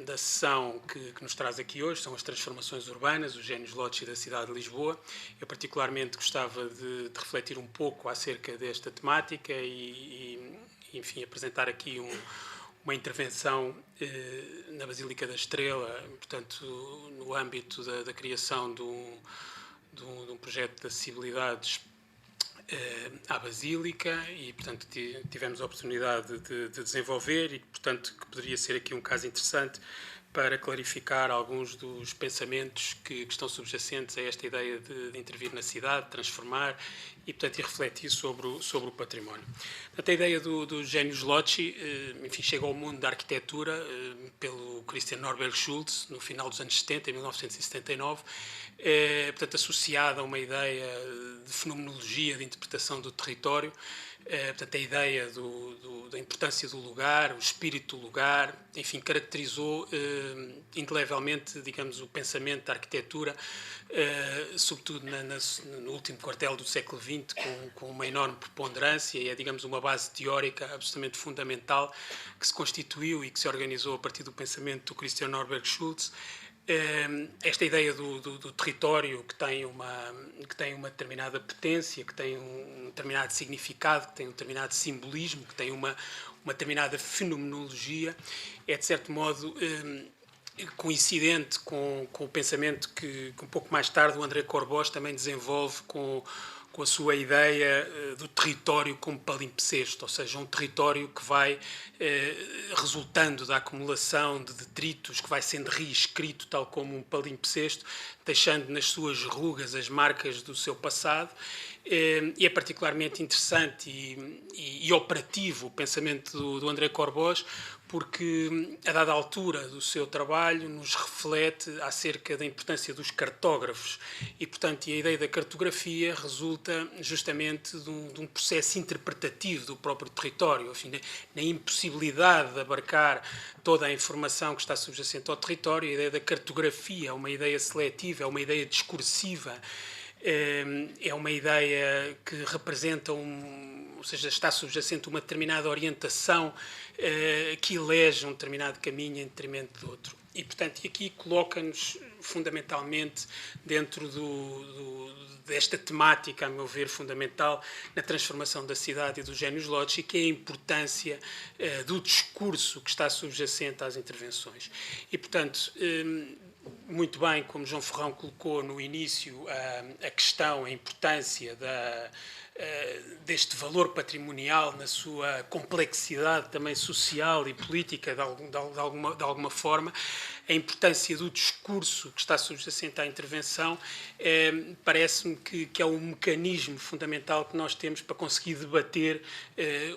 da sessão que nos traz aqui hoje são as transformações urbanas, os genius loci da cidade de Lisboa. Eu particularmente gostava de refletir um pouco acerca desta temática e enfim, apresentar aqui uma intervenção na Basílica da Estrela, portanto, no âmbito da criação de um projeto de acessibilidades à Basílica e, portanto, tivemos a oportunidade de desenvolver e, portanto, que poderia ser aqui um caso interessante para clarificar alguns dos pensamentos que estão subjacentes a esta ideia de intervir na cidade, de transformar e, portanto, refletir sobre o património. Portanto, a ideia do genius loci, enfim, chega ao mundo da arquitetura pelo Christian Norberg Schulz, no final dos anos 70, em 1979, portanto, associada a uma ideia de fenomenologia, de interpretação do território, portanto, a ideia da importância do lugar, o espírito do lugar, enfim, caracterizou indelevelmente, digamos, o pensamento da arquitetura, sobretudo no último quartel do século XX, com uma enorme preponderância e é, digamos, uma base teórica absolutamente fundamental que se constituiu e que se organizou a partir do pensamento do Christian Norberg Schulz. Esta ideia do território que tem uma determinada potência, que tem um determinado significado, que tem um determinado simbolismo, que tem uma determinada fenomenologia, é de certo modo coincidente com o pensamento que um pouco mais tarde o André Corbos também desenvolve com a sua ideia do território como palimpsesto, ou seja, um território que vai resultando da acumulação de detritos, que vai sendo reescrito tal como um palimpsesto, deixando nas suas rugas as marcas do seu passado. E é particularmente interessante e operativo o pensamento do André Corbos, porque, a dada altura do seu trabalho, nos reflete acerca da importância dos cartógrafos e, portanto, a ideia da cartografia resulta justamente de um processo interpretativo do próprio território, enfim, na impossibilidade de abarcar toda a informação que está subjacente ao território. A ideia da cartografia é uma ideia seletiva, é uma ideia discursiva, é uma ideia que representa ou seja, está subjacente a uma determinada orientação que elege um determinado caminho em detrimento do outro. E, portanto, aqui coloca-nos fundamentalmente dentro desta temática, a meu ver, fundamental na transformação da cidade e do genius loci, que é a importância do discurso que está subjacente às intervenções. E, portanto, muito bem, como João Ferrão colocou no início, a questão, a importância deste valor patrimonial na sua complexidade também social e política de alguma forma, a importância do discurso que está subjacente à intervenção, parece-me que é um mecanismo fundamental que nós temos para conseguir debater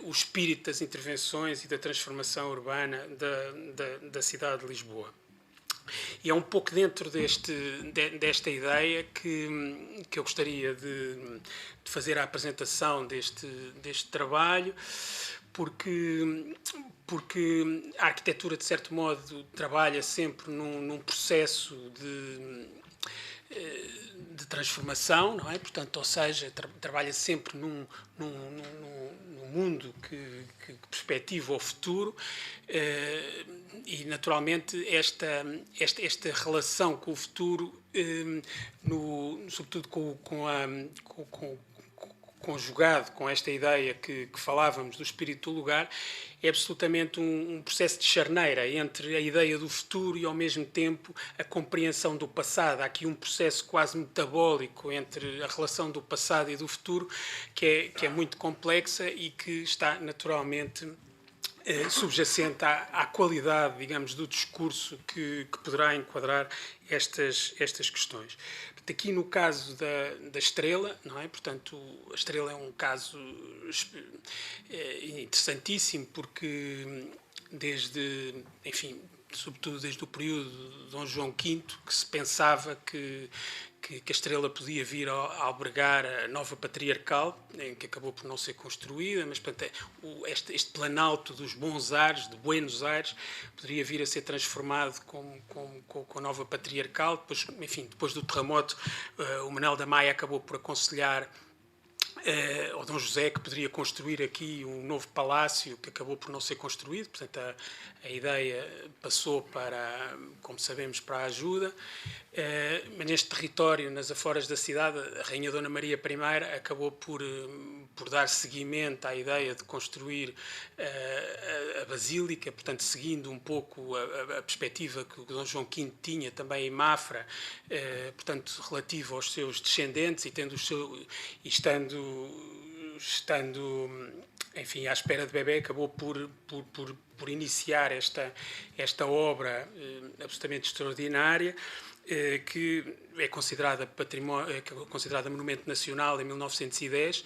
o espírito das intervenções e da transformação urbana da cidade de Lisboa. E é um pouco dentro desta ideia que eu gostaria de fazer a apresentação deste trabalho, porque a arquitetura, de certo modo, trabalha sempre num processo de transformação, não é? Portanto, ou seja, trabalha sempre num mundo que perspectiva o futuro, E naturalmente esta relação com o futuro, sobretudo conjugado com esta ideia que falávamos do espírito do lugar, é absolutamente um processo de charneira entre a ideia do futuro e, ao mesmo tempo, a compreensão do passado. Há aqui um processo quase metabólico entre a relação do passado e do futuro que é muito complexa e que está naturalmente subjacente à qualidade, digamos, do discurso que poderá enquadrar estas questões. Aqui no caso da Estrela, não é? Portanto, a Estrela é um caso interessantíssimo porque sobretudo desde o período de Dom João V, que se pensava que a Estrela podia vir a albergar a nova patriarcal, que acabou por não ser construída, mas portanto, este planalto dos bons ares, de Buenos Aires, poderia vir a ser transformado com a nova patriarcal. Depois do terremoto, o Manuel da Maia acabou por aconselhar ao Dom José que poderia construir aqui um novo palácio que acabou por não ser construído. Portanto, a ideia passou para, como sabemos, para a ajuda. Mas neste território, nas aforas da cidade, a Rainha Dona Maria I acabou por dar seguimento à ideia de construir a Basílica, portanto, seguindo um pouco a perspectiva que o Dom João V tinha também em Mafra, portanto, relativo aos seus descendentes e estando enfim, à espera de bebê, acabou por iniciar esta obra absolutamente extraordinária, que é considerada monumento nacional em 1910,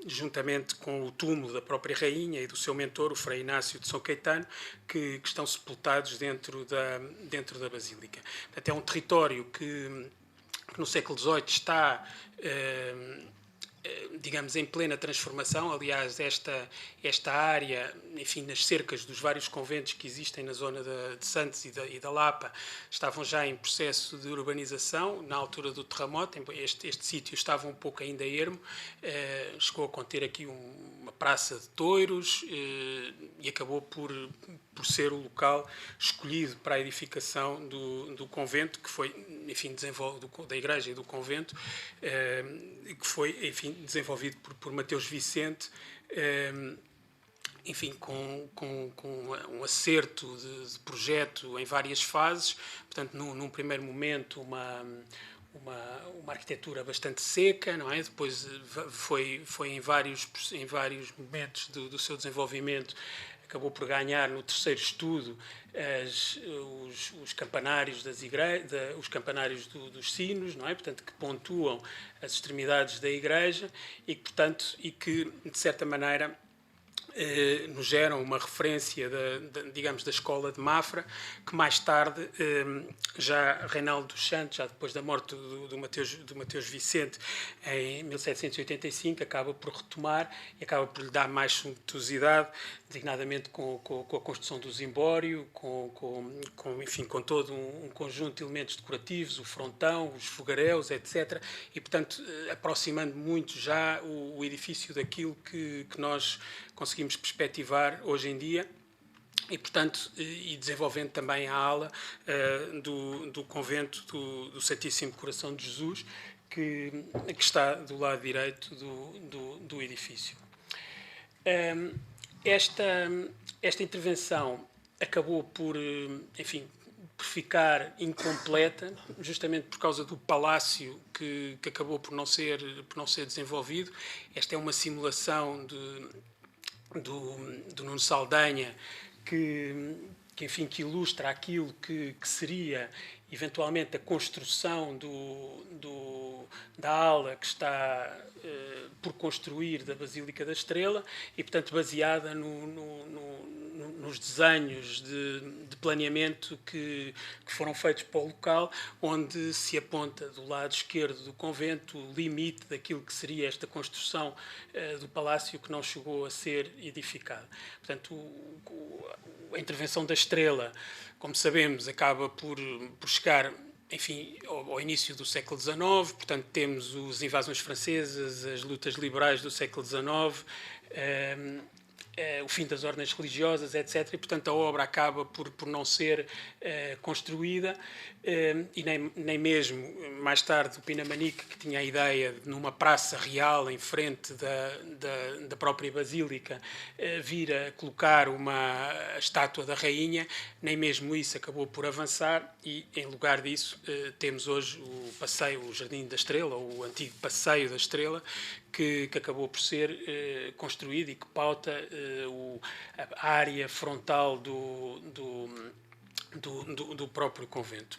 juntamente com o túmulo da própria rainha e do seu mentor, o Frei Inácio de São Caetano, que estão sepultados dentro da Basílica. Portanto, é um território que no século XVIII está, digamos, em plena transformação. Aliás, esta área, enfim, nas cercas dos vários conventos que existem na zona de Santos e da Lapa, estavam já em processo de urbanização na altura do terremoto. Este sítio estava um pouco ainda ermo, chegou a conter aqui uma praça de touros e acabou por ser o local escolhido para a edificação do convento, que foi, enfim, da igreja e do convento, que foi, enfim, desenvolvido por Mateus Vicente, enfim, com um acerto de projeto em várias fases. Portanto, num primeiro momento, uma arquitetura bastante seca, não é? Depois foi em vários momentos do seu desenvolvimento, acabou por ganhar no terceiro estudo os campanários das igrejas, os campanários dos sinos, não é? Portanto, que pontuam as extremidades da igreja e que de certa maneira nos geram uma referência digamos, da escola de Mafra, que mais tarde, já Reinaldo dos Santos, já depois da morte do Mateus Vicente, em 1785, acaba por retomar e acaba por lhe dar mais suntuosidade, designadamente com a construção do zimbório, enfim, com todo um conjunto de elementos decorativos, o frontão, os fogaréus, etc. E, portanto, aproximando muito já o edifício daquilo que nós conseguimos perspectivar hoje em dia e, portanto, desenvolvendo também a ala do convento do Santíssimo Coração de Jesus, que está do lado direito do edifício. Esta intervenção acabou por, enfim, por ficar incompleta, justamente por causa do palácio que acabou por não ser desenvolvido. Esta é uma simulação do Nuno Saldanha que ilustra aquilo que seria eventualmente a construção da ala que está por construir da Basílica da Estrela e, portanto, baseada nos desenhos de planeamento que foram feitos para o local, onde se aponta do lado esquerdo do convento o limite daquilo que seria esta construção do palácio que não chegou a ser edificado. Portanto, a intervenção da Estrela, como sabemos, acaba por chegar, enfim, ao início do século XIX. Portanto, temos as invasões francesas, as lutas liberais do século XIX, o fim das ordens religiosas, etc. E, portanto, a obra acaba por não ser construída, e nem mesmo, mais tarde, o Pinamanique, que tinha a ideia de, numa praça real, em frente da própria Basílica, vir a colocar uma estátua da Rainha, nem mesmo isso acabou por avançar, e, em lugar disso, temos hoje o Jardim da Estrela, ou o antigo Passeio da Estrela, que acabou por ser construído e que pauta a área frontal do próprio convento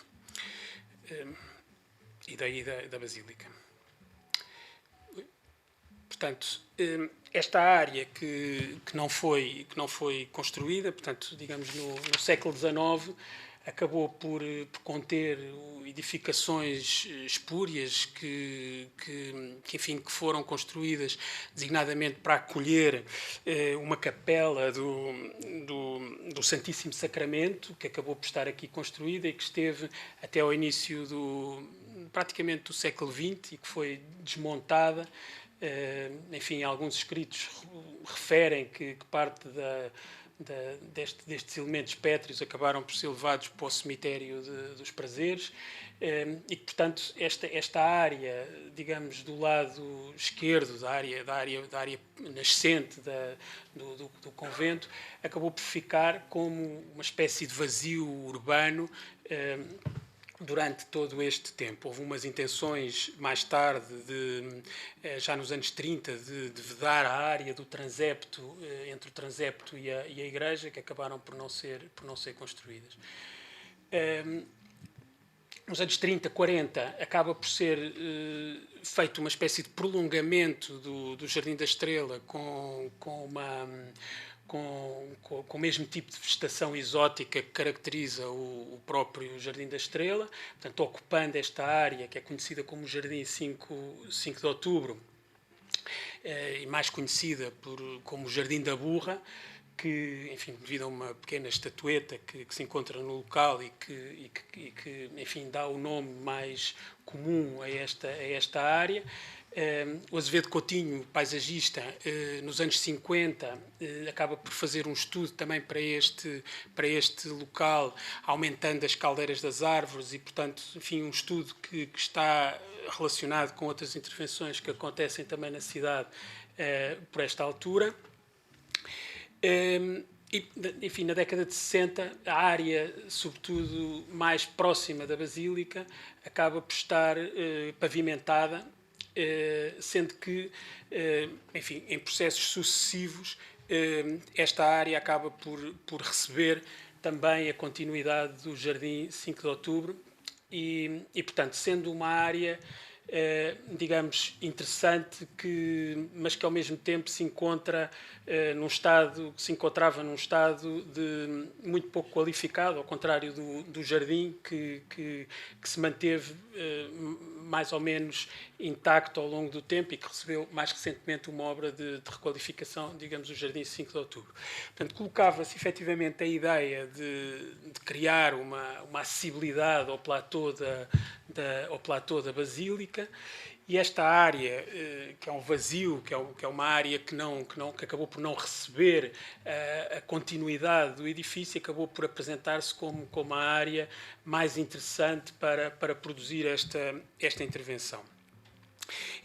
e daí da Basílica. Portanto, esta área que não foi construída, portanto, digamos, no século XIX, acabou por conter edificações espúrias que foram construídas designadamente para acolher uma capela do Santíssimo Sacramento, que acabou por estar aqui construída e que esteve até ao início praticamente do século XX, e que foi desmontada. Enfim, alguns escritos referem que parte destes elementos pétreos acabaram por ser levados para o cemitério dos Prazeres, e que, portanto, esta área, digamos, do lado esquerdo da área nascente do convento, acabou por ficar como uma espécie de vazio urbano durante todo este tempo. Houve umas intenções mais tarde, já nos anos 30, de vedar a área do transepto, entre o transepto e a igreja, que acabaram por não ser construídas. Nos anos 30, 40, acaba por ser feito uma espécie de prolongamento do Jardim da Estrela com o mesmo tipo de vegetação exótica que caracteriza o próprio Jardim da Estrela, portanto, ocupando esta área que é conhecida como Jardim 5 de Outubro, e mais conhecida como Jardim da Burra, que, enfim, devido a uma pequena estatueta que se encontra no local e que enfim, dá o nome mais comum a esta área. O Azevedo Coutinho, paisagista, nos anos 50, acaba por fazer um estudo também para este local, aumentando as caldeiras das árvores e, portanto, enfim, um estudo que está relacionado com outras intervenções que acontecem também na cidade por esta altura. E, enfim, na década de 60, a área, sobretudo mais próxima da Basílica, acaba por estar pavimentada, sendo que, enfim, em processos sucessivos, esta área acaba por receber também a continuidade do Jardim 5 de Outubro e, portanto, sendo uma área, digamos, interessante, mas que ao mesmo tempo se encontrava num estado de muito pouco qualificado, ao contrário do jardim que se manteve mais ou menos intacto ao longo do tempo e que recebeu mais recentemente uma obra de requalificação, digamos, o Jardim 5 de Outubro. Portanto, colocava-se efetivamente a ideia de criar uma acessibilidade ao platô da Basílica, e esta área, que é um vazio, que é uma área que acabou por não receber a continuidade do edifício, acabou por apresentar-se como a área mais interessante para produzir esta intervenção.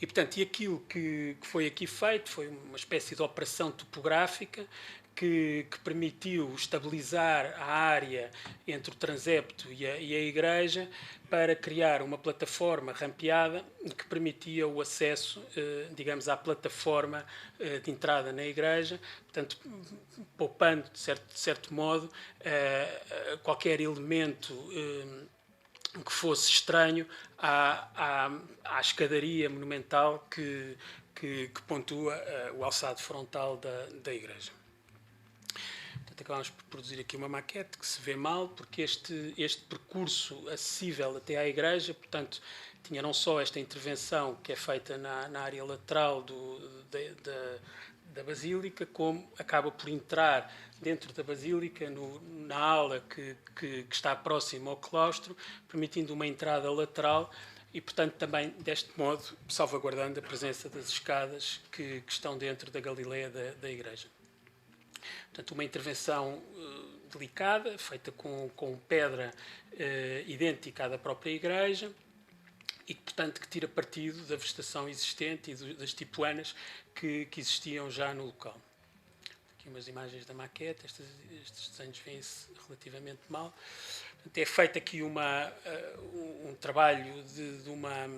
E, portanto, aquilo que foi aqui feito foi uma espécie de operação topográfica que permitiu estabilizar a área entre o transepto e a igreja para criar uma plataforma rampeada que permitia o acesso, digamos, à plataforma de entrada na igreja, portanto, poupando, de certo modo, qualquer elemento que fosse estranho à escadaria monumental que pontua o alçado frontal da igreja. Portanto, acabamos por produzir aqui uma maquete que se vê mal, porque este percurso acessível até à igreja, portanto, tinha não só esta intervenção que é feita na área lateral da Basílica, como acaba por entrar dentro da Basílica, na ala que está próxima ao claustro, permitindo uma entrada lateral e, portanto, também, deste modo, salvaguardando a presença das escadas que estão dentro da Galileia da igreja. Portanto, uma intervenção delicada, feita com pedra idêntica à da própria igreja, e que, portanto, que tira partido da vegetação existente e das tipuanas que existiam já no local. Aqui umas imagens da maquete, estes desenhos vêm-se relativamente mal. Portanto, é feito aqui um trabalho de uma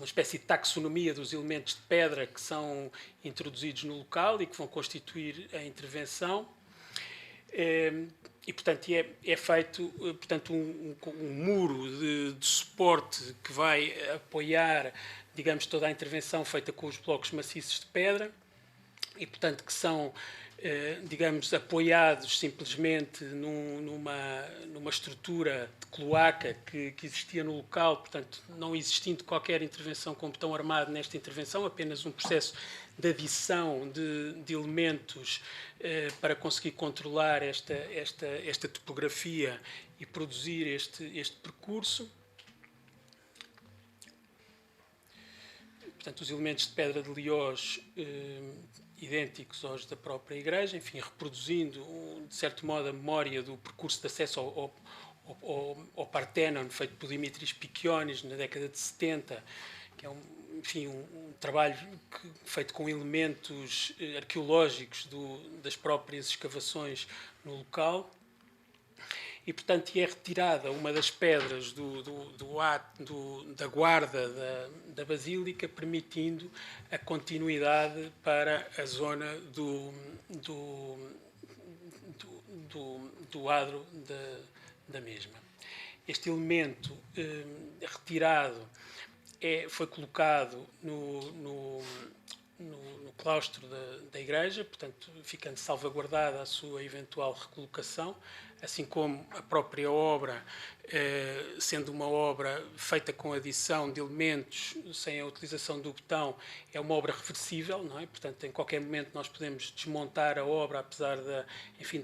espécie de taxonomia dos elementos de pedra que são introduzidos no local e que vão constituir a intervenção. E, portanto, é feito portanto, um muro de suporte que vai apoiar, digamos, toda a intervenção feita com os blocos maciços de pedra e, portanto, que são, digamos, apoiados simplesmente numa estrutura de cloaca que existia no local, portanto, não existindo qualquer intervenção com botão armado nesta intervenção, apenas um processo de adição de elementos para conseguir controlar esta topografia e produzir este percurso. Portanto, os elementos de pedra de Lioz idênticos aos da própria igreja, enfim, reproduzindo, de certo modo, a memória do percurso de acesso ao Parthenon, feito por Dimitris Pikionis na década de 70, que é um trabalho feito com elementos arqueológicos das próprias escavações no local. E, portanto, é retirada uma das pedras da guarda da Basílica, permitindo a continuidade para a zona do adro da mesma. Este elemento retirado foi colocado no claustro da igreja, portanto, ficando salvaguardada a sua eventual recolocação, assim como a própria obra, sendo uma obra feita com adição de elementos sem a utilização do botão, é uma obra reversível, não é? Portanto, em qualquer momento nós podemos desmontar a obra, apesar da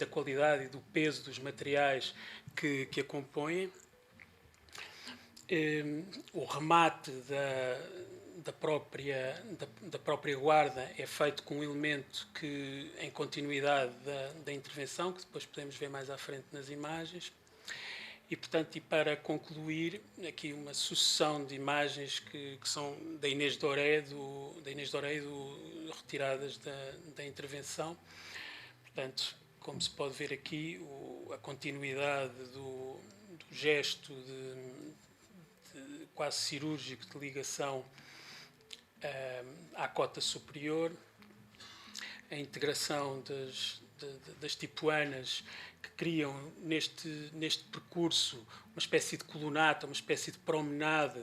qualidade e do peso dos materiais que a compõem. O remate da própria guarda é feito com um elemento em continuidade da intervenção, que depois podemos ver mais à frente nas imagens. E, portanto, para concluir, aqui uma sucessão de imagens que são da Inês Doré, retiradas da intervenção. Portanto, como se pode ver aqui, a continuidade do gesto quase cirúrgico de ligação à cota superior, a integração das tipuanas que criam neste percurso uma espécie de colunata, uma espécie de promenade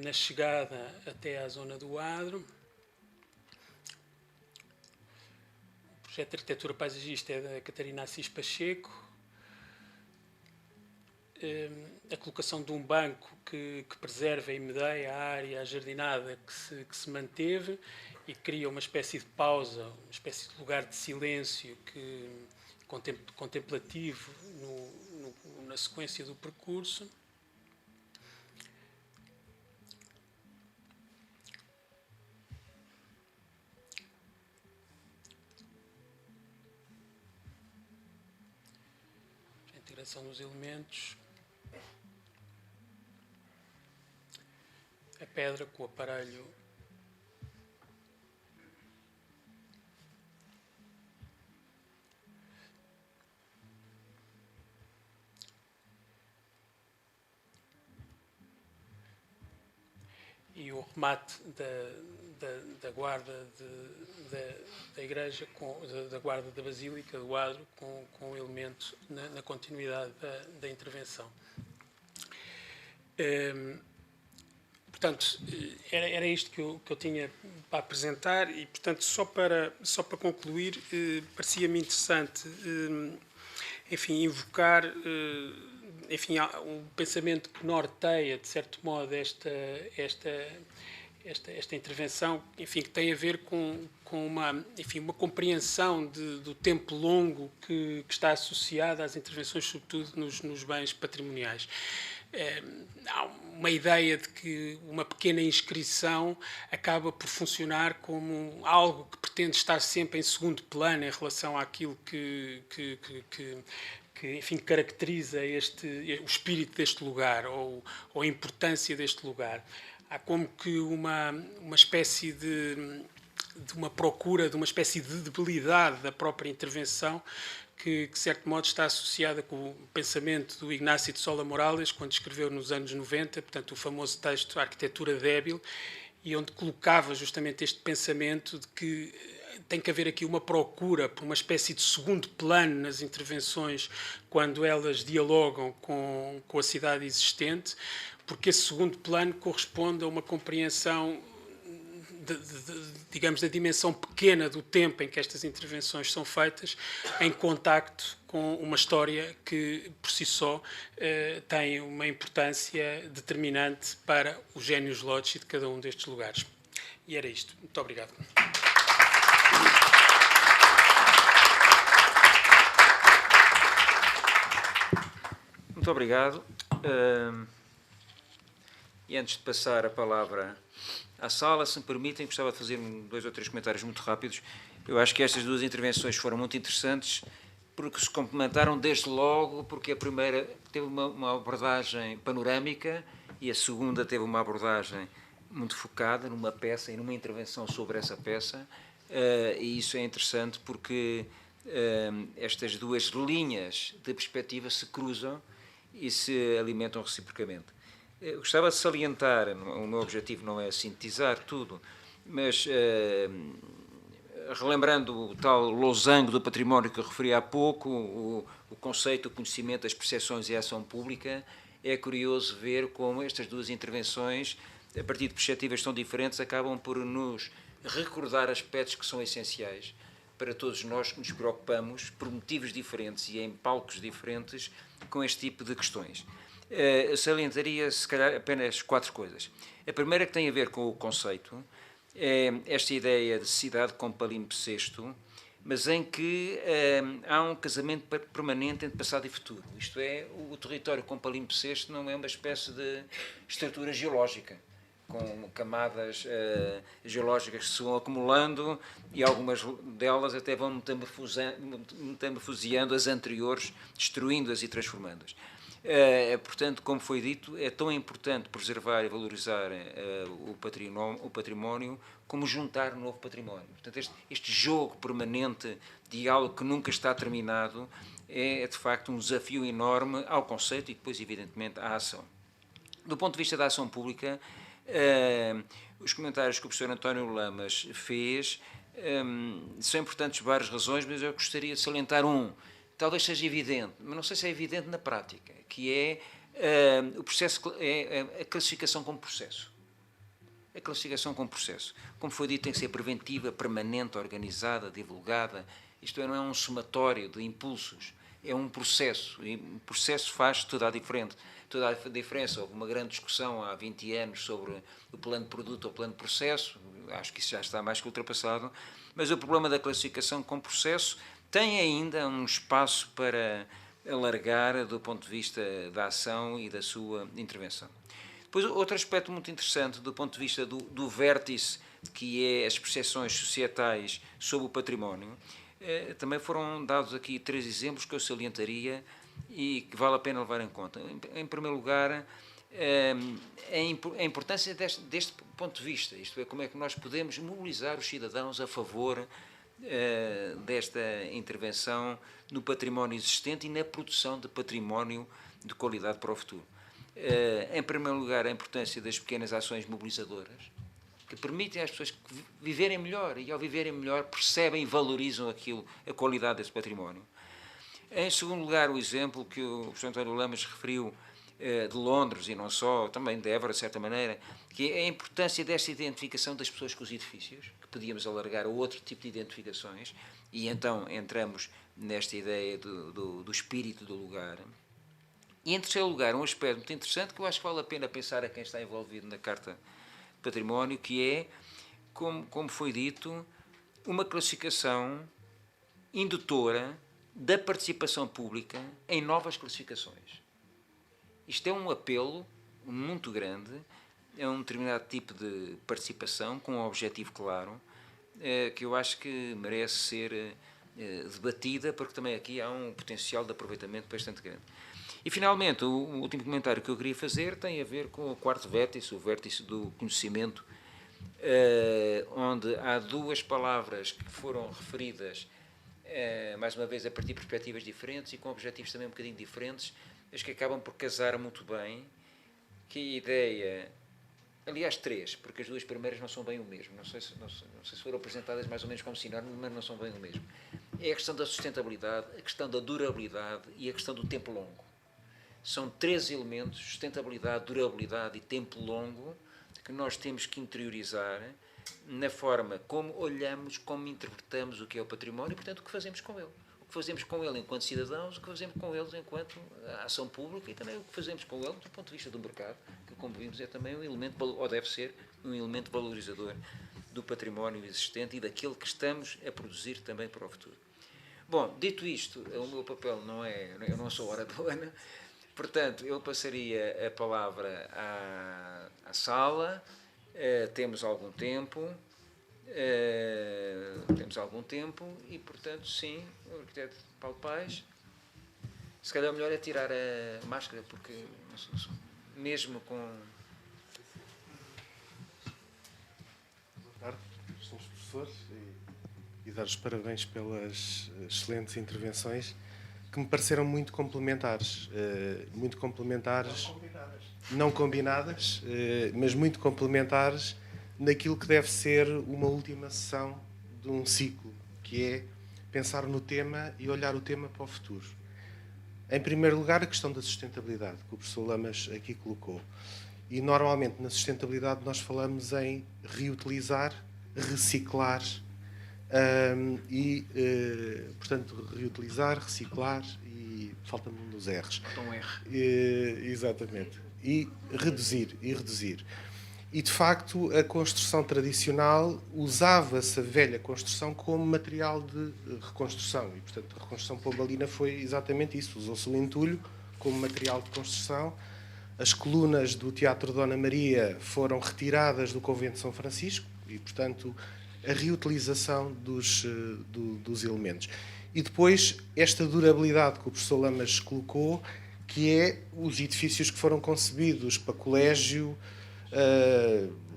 na chegada até à zona do adro. O projeto de arquitetura paisagista é da Catarina Assis Pacheco. A colocação de um banco que preserva e medeia a área ajardinada que se manteve e cria uma espécie de pausa, uma espécie de lugar de silêncio contemplativo na sequência do percurso. A integração dos elementos. A pedra com o aparelho e o remate da guarda da igreja, da guarda da Basílica, do adro, com o elemento na continuidade da intervenção. Portanto, era isto que eu tinha para apresentar e, portanto, só para concluir, parecia-me interessante, enfim, invocar, enfim, um pensamento que norteia, de certo modo, esta intervenção, enfim, que tem a ver com uma compreensão do tempo longo que está associada às intervenções, sobretudo nos bens patrimoniais. há uma ideia de que uma pequena inscrição acaba por funcionar como algo que pretende estar sempre em segundo plano em relação àquilo que enfim, caracteriza o espírito deste lugar ou a importância deste lugar. Há como que uma espécie de uma procura, de uma espécie de debilidade da própria intervenção que, de certo modo, está associada com o pensamento do Ignacio de Sola Morales, quando escreveu nos anos 90, portanto, o famoso texto Arquitetura Débil, e onde colocava justamente este pensamento de que tem que haver aqui uma procura por uma espécie de segundo plano nas intervenções quando elas dialogam com a cidade existente, porque esse segundo plano corresponde a uma compreensão digamos, da dimensão pequena do tempo em que estas intervenções são feitas, em contacto com uma história que, por si só, tem uma importância determinante para o genius loci de cada um destes lugares. E era isto. Muito obrigado. Muito obrigado. E antes de passar a palavra à sala, se me permitem, gostava de fazer 2 ou 3 comentários muito rápidos. Eu acho que estas 2 intervenções foram muito interessantes porque se complementaram desde logo, porque a primeira teve uma abordagem panorâmica e a segunda teve uma abordagem muito focada numa peça e numa intervenção sobre essa peça, e isso é interessante porque estas 2 linhas de perspectiva se cruzam e se alimentam reciprocamente. Eu gostava de salientar, o meu objetivo não é sintetizar tudo, mas relembrando o tal losango do património que eu referi há pouco, o conceito, o conhecimento, as percepções e a ação pública, é curioso ver como estas 2 intervenções, a partir de perspectivas tão diferentes, acabam por nos recordar aspectos que são essenciais para todos nós que nos preocupamos, por motivos diferentes e em palcos diferentes, com este tipo de questões. Eu salientaria, se calhar, apenas 4 coisas. A primeira, que tem a ver com o conceito, é esta ideia de cidade com palimpsesto, mas em que há um casamento permanente entre passado e futuro. Isto é, o território com palimpsesto não é uma espécie de estrutura geológica, com camadas geológicas que se vão acumulando e algumas delas até vão metamorfoseando as anteriores, destruindo-as e transformando-as. Portanto, como foi dito, é tão importante preservar e valorizar o património como juntar um novo património. Portanto, este jogo permanente de algo que nunca está terminado é, de facto, um desafio enorme ao conceito e depois, evidentemente, à ação. Do ponto de vista da ação pública, os comentários que o professor António Lamas fez são importantes por várias razões, mas eu gostaria de salientar talvez seja evidente, mas não sei se é evidente na prática, que é o processo, a classificação como processo. A classificação como processo. Como foi dito, tem que ser preventiva, permanente, organizada, divulgada. Isto não é um somatório de impulsos, é um processo. E o processo faz toda a diferença. Houve uma grande discussão há 20 anos sobre o plano de produto ou plano de processo. Acho que isso já está mais que ultrapassado. Mas o problema da classificação como processo tem ainda um espaço para alargar do ponto de vista da ação e da sua intervenção. Depois, outro aspecto muito interessante do ponto de vista do vértice, que é as percepções societais sobre o património, também foram dados aqui 3 exemplos que eu salientaria e que vale a pena levar em conta. Em primeiro lugar, a importância deste ponto de vista, isto é, como é que nós podemos mobilizar os cidadãos a favor desta intervenção no património existente e na produção de património de qualidade para o futuro. Em primeiro lugar, a importância das pequenas ações mobilizadoras, que permitem às pessoas viverem melhor, e ao viverem melhor percebem e valorizam a qualidade desse património. Em segundo lugar, o exemplo que o professor António Lamas referiu de Londres, e não só, também de Évora, de certa maneira, que é a importância desta identificação das pessoas com os edifícios, que podíamos alargar a outro tipo de identificações, e então entramos nesta ideia do espírito do lugar. E, em terceiro lugar, um aspecto muito interessante que eu acho que vale a pena pensar a quem está envolvido na Carta de Património, que é, como foi dito, uma classificação indutora da participação pública em novas classificações. Isto é um apelo muito grande, é um determinado tipo de participação com um objetivo claro, que eu acho que merece ser debatida, porque também aqui há um potencial de aproveitamento bastante grande. E, finalmente, o último comentário que eu queria fazer tem a ver com o quarto vértice, o vértice do conhecimento, onde há duas palavras que foram referidas, mais uma vez, a partir de perspectivas diferentes e com objetivos também um bocadinho diferentes, mas que acabam por casar muito bem, que a ideia... Aliás, três, porque as duas primeiras não são bem o mesmo. Não sei se foram apresentadas mais ou menos como sinónimo, mas não são bem o mesmo. É a questão da sustentabilidade, a questão da durabilidade e a questão do tempo longo. São três elementos, sustentabilidade, durabilidade e tempo longo, que nós temos que interiorizar na forma como olhamos, como interpretamos o que é o património e, portanto, o que fazemos com ele. O que fazemos com ele enquanto cidadãos, o que fazemos com eles enquanto ação pública e também o que fazemos com ele do ponto de vista do mercado, que, como vimos, é também um elemento, ou deve ser, um elemento valorizador do património existente e daquele que estamos a produzir também para o futuro. Bom, dito isto, o meu papel não é... Eu não sou orador, portanto, eu passaria a palavra à sala. Temos algum tempo e, portanto, sim, o arquiteto Paulo Paes. Se calhar o melhor é tirar a máscara, porque mesmo com... Boa tarde, senhores professores, e dar os parabéns pelas excelentes intervenções, que me pareceram muito complementares. Não combinadas, mas muito complementares naquilo que deve ser uma última sessão de um ciclo, que é pensar no tema e olhar o tema para o futuro. Em primeiro lugar, a questão da sustentabilidade, que o professor Lamas aqui colocou. E, normalmente, na sustentabilidade nós falamos em reutilizar, reciclar portanto, reutilizar, reciclar e falta-me um dos R's. Um R. Exatamente. E reduzir. E, de facto, a construção tradicional usava-se a velha construção como material de reconstrução. E, portanto, a reconstrução pombalina foi exatamente isso. Usou-se o entulho como material de construção. As colunas do Teatro Dona Maria foram retiradas do Convento de São Francisco e, portanto, a reutilização dos elementos. E depois, esta durabilidade que o professor Lamas colocou, que é os edifícios que foram concebidos para colégio,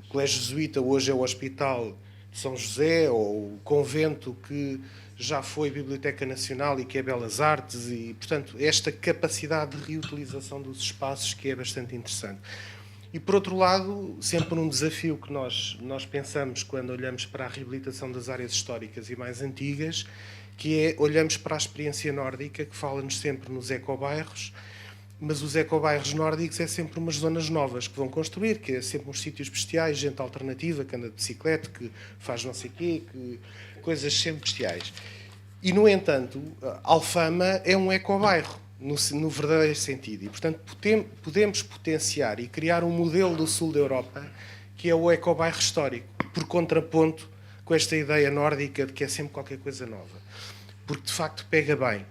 o colégio jesuíta hoje é o Hospital de São José, ou o convento que já foi Biblioteca Nacional e que é Belas Artes, e, portanto, esta capacidade de reutilização dos espaços que é bastante interessante. E, por outro lado, sempre um desafio que nós pensamos quando olhamos para a reabilitação das áreas históricas e mais antigas, que é, olhamos para a experiência nórdica, que fala-nos sempre nos ecobairros, mas os ecobairros nórdicos é sempre umas zonas novas que vão construir, que é sempre uns sítios bestiais, gente alternativa, que anda de bicicleta, que faz não sei o quê, coisas sempre bestiais. E, no entanto, Alfama é um ecobairro, no verdadeiro sentido. E, portanto, podemos potenciar e criar um modelo do sul da Europa que é o ecobairro histórico, por contraponto com esta ideia nórdica de que é sempre qualquer coisa nova. Porque, de facto, pega bem.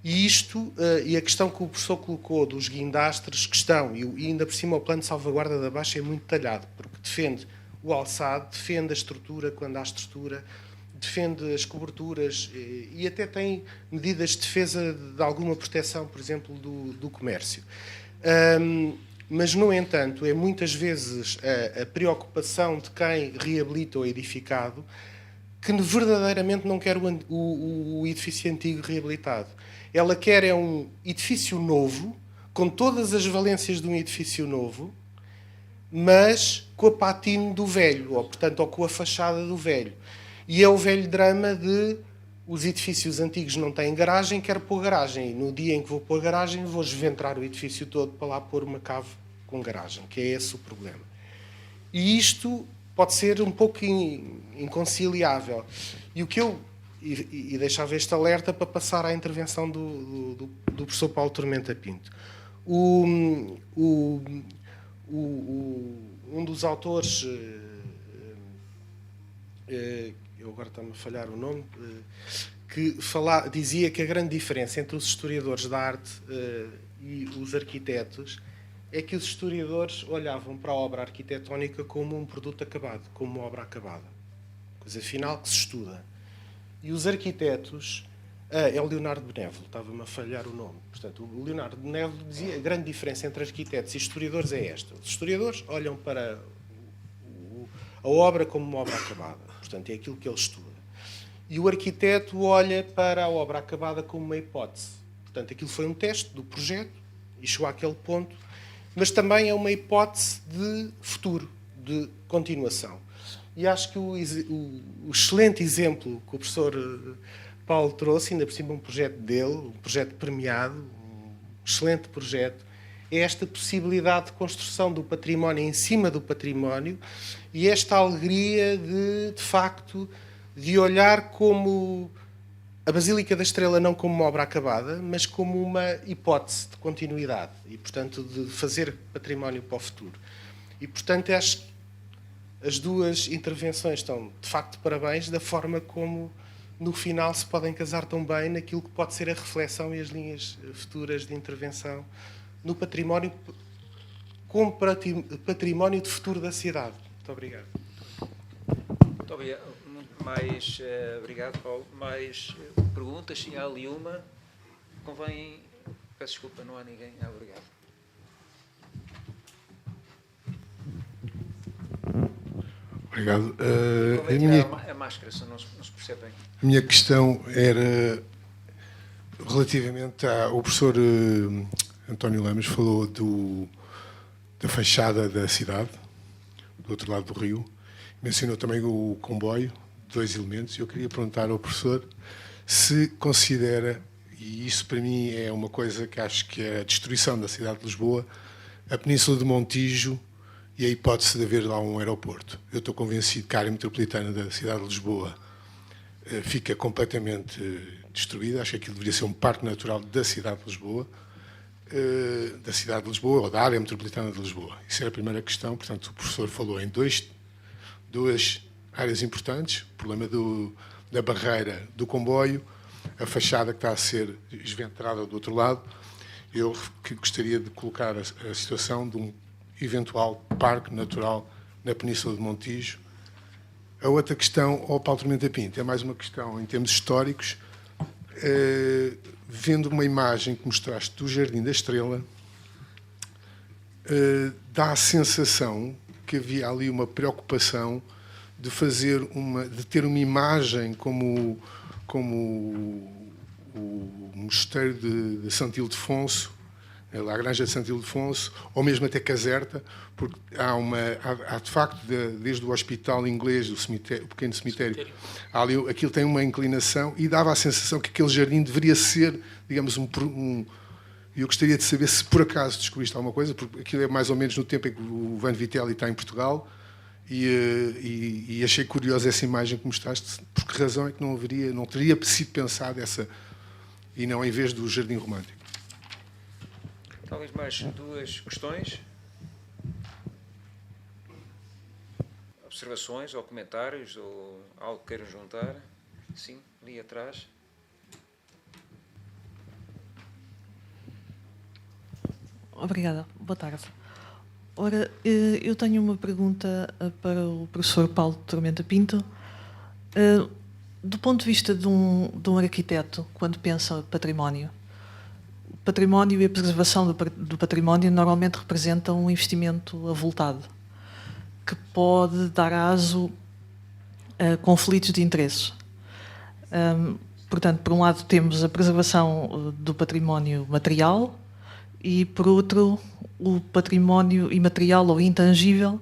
E isto, e a questão que o professor colocou dos guindastres, questão, e ainda por cima o plano de salvaguarda da Baixa é muito detalhado, porque defende o alçado, defende a estrutura quando há estrutura, defende as coberturas e até tem medidas de defesa de alguma proteção, por exemplo, do comércio. Mas, no entanto, é muitas vezes a preocupação de quem reabilita o edificado que verdadeiramente não quer o edifício antigo reabilitado. Ela quer é um edifício novo, com todas as valências de um edifício novo, mas com a patina do velho, ou com a fachada do velho. E é o velho drama de os edifícios antigos não têm garagem, quero pôr garagem. E no dia em que vou pôr garagem, vou esventrar o edifício todo para lá pôr uma cave com garagem, que é esse o problema. E isto pode ser um pouco inconciliável. E o que eu... E deixava este alerta para passar à intervenção do professor Paulo Tormenta Pinto. Um dos autores... eu agora está-me a falhar o nome, que dizia que a grande diferença entre os historiadores da arte e os arquitetos é que os historiadores olhavam para a obra arquitetónica como um produto acabado, como uma obra acabada. Coisa final que se estuda. E os arquitetos... é o Leonardo Benévolo, estava-me a falhar o nome. Portanto, o Leonardo Benévolo dizia a grande diferença entre arquitetos e historiadores é esta. Os historiadores olham para a obra como uma obra acabada. Portanto, é aquilo que ele estuda. E o arquiteto olha para a obra acabada como uma hipótese. Portanto, aquilo foi um teste do projeto e chegou àquele ponto, mas também é uma hipótese de futuro, de continuação. E acho que o excelente exemplo que o professor Paulo trouxe, ainda por cima um projeto dele, um projeto premiado, um excelente projeto, é esta possibilidade de construção do património em cima do património e esta alegria de facto, de olhar como a Basílica da Estrela não como uma obra acabada, mas como uma hipótese de continuidade e, portanto, de fazer património para o futuro. E, portanto, acho que as duas intervenções estão, de facto, parabéns da forma como, no final, se podem casar tão bem naquilo que pode ser a reflexão e as linhas futuras de intervenção no património, como património de futuro da cidade. Muito obrigado. Muito obrigado. Obrigado, Paulo. Mais perguntas? Sim, há ali uma. Convém... Peço desculpa, não há ninguém. Obrigado. Obrigado. A máscara, se não se percebe bem. A minha questão era relativamente ao professor António Lamas falou da fachada da cidade, do outro lado do rio. Mencionou também o comboio, 2 elementos. Eu queria perguntar ao professor se considera, e isso para mim é uma coisa que acho que é a destruição da cidade de Lisboa, a Península de Montijo e a hipótese de haver lá um aeroporto. Eu estou convencido que a área metropolitana da cidade de Lisboa fica completamente destruída. Acho que aquilo deveria ser um parque natural da cidade de Lisboa, ou da área metropolitana de Lisboa. Isso era a primeira questão. Portanto, o professor falou em duas áreas importantes: o problema da barreira do comboio, a fachada que está a ser esventrada do outro lado. Eu gostaria de colocar a situação de um eventual parque natural na Península de Montijo. A outra questão, ao Paulo Tormenta Pinto, é mais uma questão em termos históricos. Vendo uma imagem que mostraste do Jardim da Estrela, dá a sensação que havia ali uma preocupação de ter uma imagem como o mosteiro de Santo Ildefonso, a Granja de Santo Ildefonso, ou mesmo até Caserta, porque há de facto, desde o hospital inglês, o pequeno cemitério, aquilo tem uma inclinação e dava a sensação que aquele jardim deveria ser, digamos, eu gostaria de saber se por acaso descobriste alguma coisa, porque aquilo é mais ou menos no tempo em que o Van Vitelli está em Portugal, e achei curiosa essa imagem que mostraste. Por que razão é que não teria sido pensada essa, e não em vez do Jardim Romântico? Talvez mais 2 questões. Observações ou comentários, ou algo que queiram juntar. Sim, ali atrás. Obrigada. Boa tarde. Ora, eu tenho uma pergunta para o professor Paulo Tormenta Pinto. Do ponto de vista de um arquiteto, quando pensa património, o património e a preservação do património normalmente representam um investimento avultado, que pode dar aso a conflitos de interesses. Portanto, por um lado temos a preservação do património material e, por outro, o património imaterial ou intangível,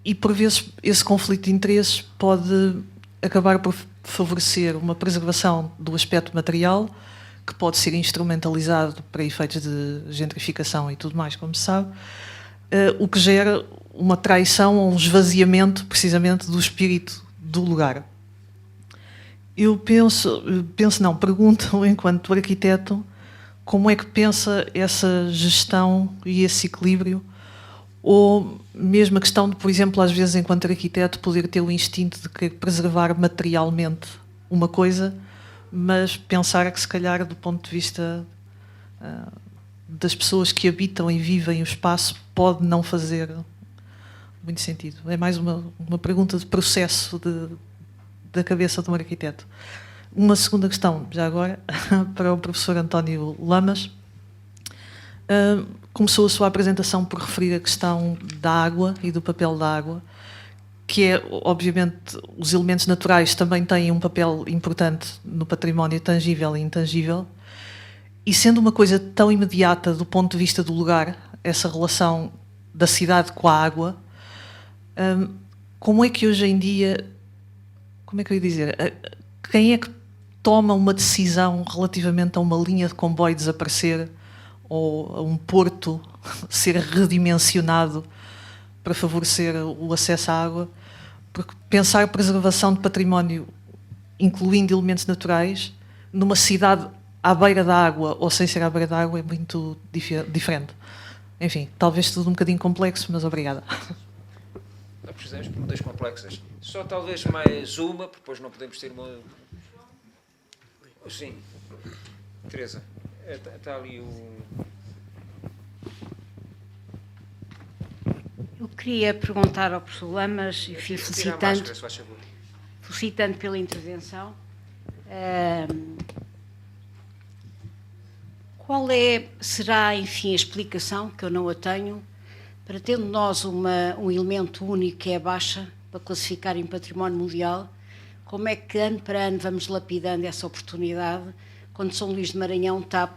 e, por vezes, esse conflito de interesses pode acabar por favorecer uma preservação do aspecto material, que pode ser instrumentalizado para efeitos de gentrificação e tudo mais, como se sabe, o que gera uma traição ou um esvaziamento, precisamente, do espírito do lugar. Eu pergunto, enquanto arquiteto, como é que pensa essa gestão e esse equilíbrio, ou mesmo a questão de, por exemplo, às vezes, enquanto arquiteto, poder ter o instinto de querer preservar materialmente uma coisa, mas pensar que, se calhar, do ponto de vista das pessoas que habitam e vivem o espaço pode não fazer muito sentido. É mais uma pergunta de processo da cabeça de um arquiteto. Uma segunda questão, já agora, para o professor António Lamas. Começou a sua apresentação por referir a questão da água e do papel da água, que é, obviamente, os elementos naturais também têm um papel importante no património tangível e intangível, e sendo uma coisa tão imediata do ponto de vista do lugar, essa relação da cidade com a água, como é que hoje em dia, como é que eu ia dizer, quem é que toma uma decisão relativamente a uma linha de comboio desaparecer ou a um porto ser redimensionado para favorecer o acesso à água? Porque pensar preservação de património, incluindo elementos naturais, numa cidade à beira da água ou sem ser à beira da água é muito diferente. Enfim, talvez tudo um bocadinho complexo, mas obrigada. Não precisamos de perguntas complexas. Só talvez mais uma, porque depois não podemos ter uma... Sim. Teresa, está ali o... Eu queria perguntar ao professor Lamas, enfim, felicitando pela intervenção, qual será, enfim, a explicação, que eu não a tenho, para tendo nós um elemento único que é a Baixa, para classificar em património mundial, como é que ano para ano vamos lapidando essa oportunidade, quando São Luís de Maranhão está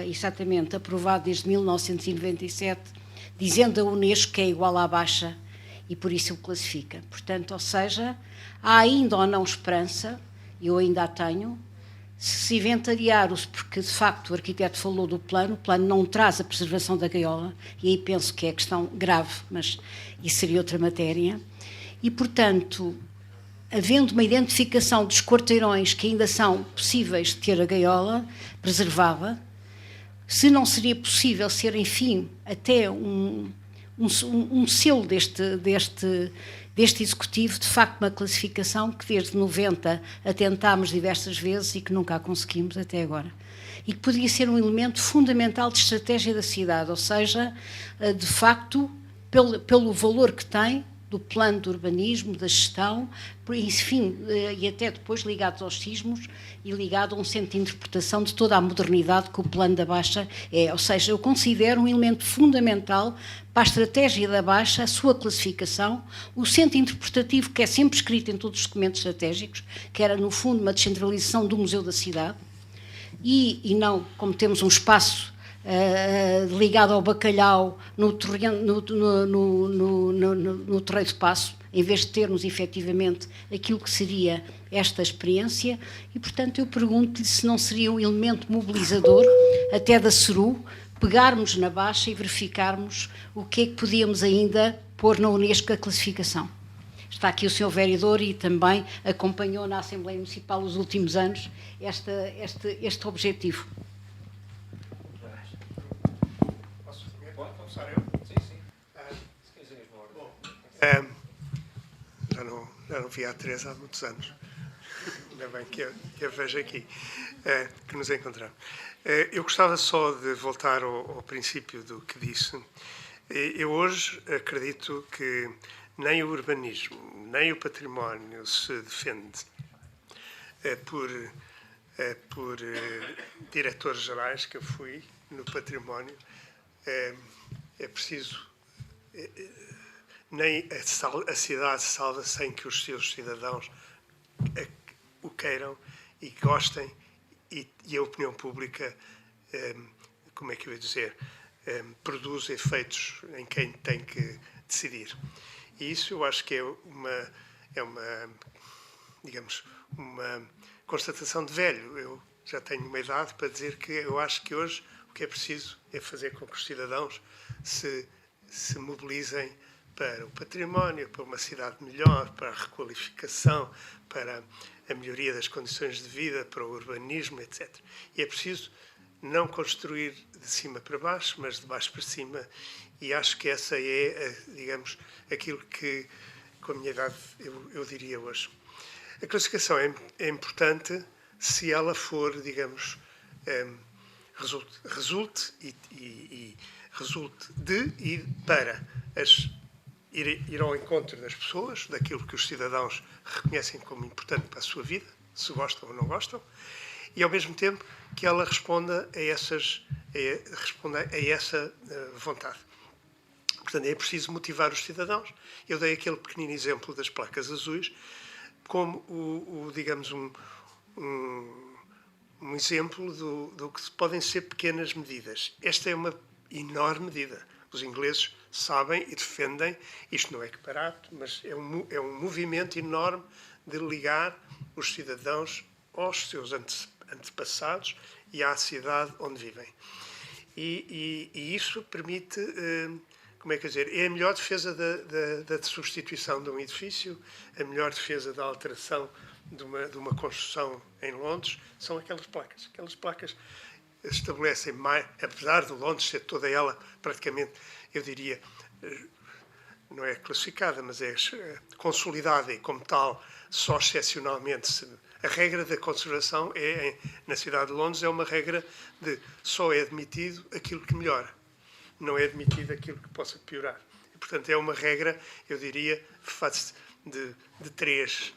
exatamente aprovado desde 1997, dizendo a Unesco que é igual à Baixa e por isso o classifica. Portanto, ou seja, há ainda ou não esperança, eu ainda a tenho, se inventariar, porque de facto o arquiteto falou do plano, o plano não traz a preservação da gaiola, e aí penso que é questão grave, mas isso seria outra matéria, e portanto, havendo uma identificação dos quarteirões que ainda são possíveis de ter a gaiola preservada, se não seria possível ser, enfim, até um selo deste executivo, de facto uma classificação que desde 90 a tentámos diversas vezes e que nunca a conseguimos até agora. E que poderia ser um elemento fundamental de estratégia da cidade, ou seja, de facto, pelo valor que tem, do plano de urbanismo, da gestão, enfim, e até depois ligados aos sismos e ligado a um centro de interpretação de toda a modernidade que o plano da Baixa é. Ou seja, eu considero um elemento fundamental para a estratégia da Baixa, a sua classificação, o centro interpretativo que é sempre escrito em todos os documentos estratégicos, que era, no fundo, uma descentralização do Museu da Cidade, e não, como temos um espaço ligado ao bacalhau no Terreiro de Paço, em vez de termos efetivamente aquilo que seria esta experiência, e portanto eu pergunto-lhe se não seria um elemento mobilizador, até da CERU, pegarmos na Baixa e verificarmos o que é que podíamos ainda pôr na Unesco a classificação. Está aqui o Sr. Vereador e também acompanhou na Assembleia Municipal os últimos anos este objetivo. Já não vi a Teresa há muitos anos. Ainda bem que eu vejo aqui, que nos encontramos. Eu gostava só de voltar ao princípio do que disse. Eu hoje acredito que nem o urbanismo, nem o património se defende por diretores gerais que eu fui no património. É preciso... nem a cidade se salva sem que os seus cidadãos o queiram e gostem, e a opinião pública, como é que eu ia dizer, produz efeitos em quem tem que decidir. E isso eu acho que é uma digamos, uma constatação de velho. Eu já tenho uma idade para dizer que eu acho que hoje o que é preciso é fazer com que os cidadãos se mobilizem para o património, para uma cidade melhor, para a requalificação, para a melhoria das condições de vida, para o urbanismo, etc. E é preciso não construir de cima para baixo, mas de baixo para cima, e acho que essa é, digamos, aquilo que, com a minha idade, eu diria hoje. A classificação é importante se ela for, digamos, resulte de e para ir ao encontro das pessoas, daquilo que os cidadãos reconhecem como importante para a sua vida, se gostam ou não gostam, e ao mesmo tempo que ela responda a essa vontade. Portanto, é preciso motivar os cidadãos. Eu dei aquele pequenino exemplo das placas azuis como digamos, um exemplo do que podem ser pequenas medidas. Esta é uma enorme medida. Os ingleses sabem e defendem, isto não é que barato, mas é um movimento enorme de ligar os cidadãos aos seus antepassados e à cidade onde vivem. E isso permite, como é que dizer, é a melhor defesa da substituição de um edifício, a melhor defesa da alteração de uma construção em Londres, são aquelas placas. Aquelas placas estabelecem mais, apesar de Londres ser toda ela praticamente, eu diria, não é classificada, mas é consolidada e como tal, só excepcionalmente a regra da conservação na cidade de Londres é uma regra de só é admitido aquilo que melhora, não é admitido aquilo que possa piorar. E, portanto, é uma regra, eu diria, de três.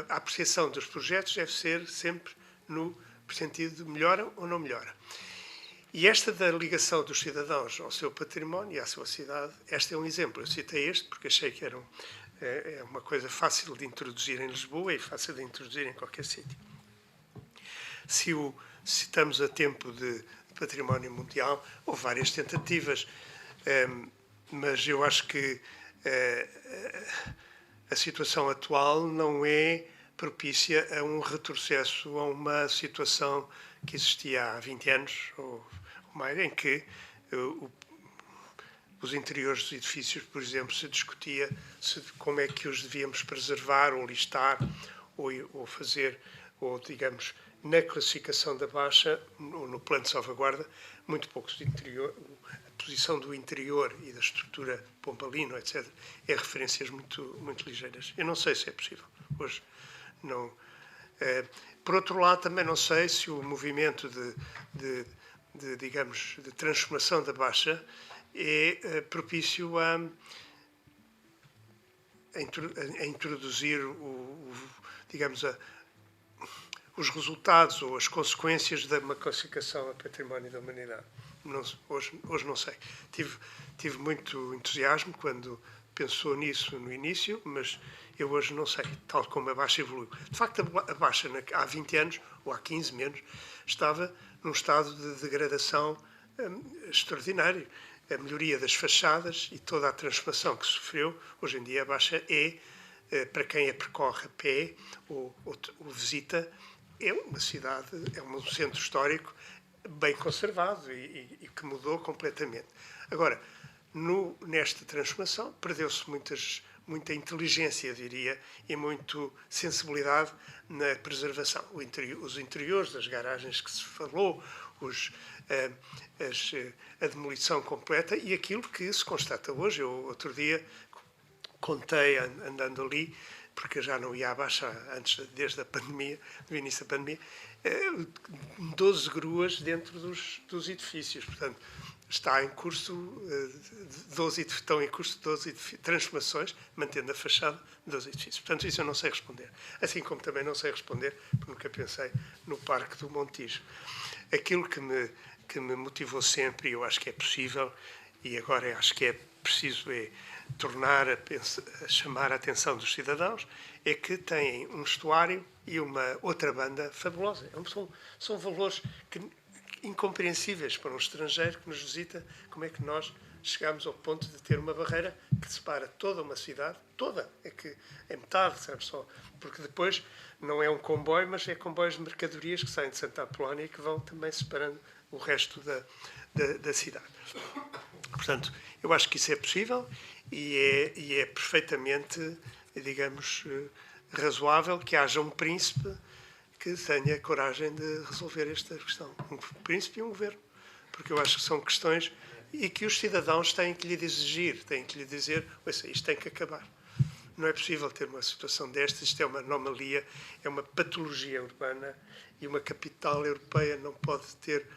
A apreciação dos projetos deve ser sempre no sentido de melhora ou não melhora. E esta da ligação dos cidadãos ao seu património e à sua cidade, este é um exemplo. Eu citei este porque achei que é uma coisa fácil de introduzir em Lisboa e fácil de introduzir em qualquer sítio. Se estamos a tempo de património mundial, houve várias tentativas, mas eu acho que a situação atual não é propícia a um retrocesso a uma situação que existia há 20 anos ou mais, em que os interiores dos edifícios, por exemplo, se discutia como é que os devíamos preservar ou listar ou fazer, ou digamos, na classificação da baixa, no plano de salvaguarda, muito poucos a posição do interior e da estrutura Pombalino, etc., é referências muito, muito ligeiras. Eu não sei se é possível. Hoje não. Por outro lado, também não sei se o movimento digamos, de transformação da baixa é propício a introduzir digamos, os resultados ou as consequências de uma classificação a património da humanidade. Hoje não sei. Tive muito entusiasmo quando pensou nisso no início, mas eu hoje não sei, tal como a Baixa evoluiu. De facto, a Baixa, há 20 anos, ou há 15 menos, estava num estado de degradação extraordinário. A melhoria das fachadas e toda a transformação que sofreu, hoje em dia a Baixa para quem a percorre a pé ou visita, é uma cidade, é um centro histórico bem conservado e que mudou completamente. Agora, nesta transformação, perdeu-se muita inteligência, diria, e muita sensibilidade na preservação. Os interiores das garagens que se falou, a demolição completa e aquilo que se constata hoje. Eu, outro dia, contei, andando ali, porque eu já não ia à Baixa desde a pandemia, do início da pandemia, 12 gruas dentro dos edifícios. Portanto, estão em curso 12 transformações, mantendo a fachada de 12 edifícios. Portanto, isso eu não sei responder. Assim como também não sei responder, porque nunca pensei no Parque do Montijo. Aquilo que me motivou sempre, e eu acho que é possível, e agora acho que é preciso chamar a atenção dos cidadãos, é que têm um estuário e uma outra banda fabulosa. São valores incompreensíveis para um estrangeiro que nos visita. Como é que nós chegamos ao ponto de ter uma barreira que separa toda uma cidade, toda, é metade, sabe só, porque depois não é um comboio, mas é comboios de mercadorias que saem de Santa Apolónia e que vão também separando o resto da cidade. Portanto, eu acho que isso é possível e é perfeitamente, digamos, razoável que haja um príncipe que tenha coragem de resolver esta questão. Um príncipe e um governo. Porque eu acho que são questões e que os cidadãos têm que lhe exigir, têm que lhe dizer, isto tem que acabar. Não é possível ter uma situação destas. Isto é uma anomalia, é uma patologia urbana, e uma capital europeia não pode ter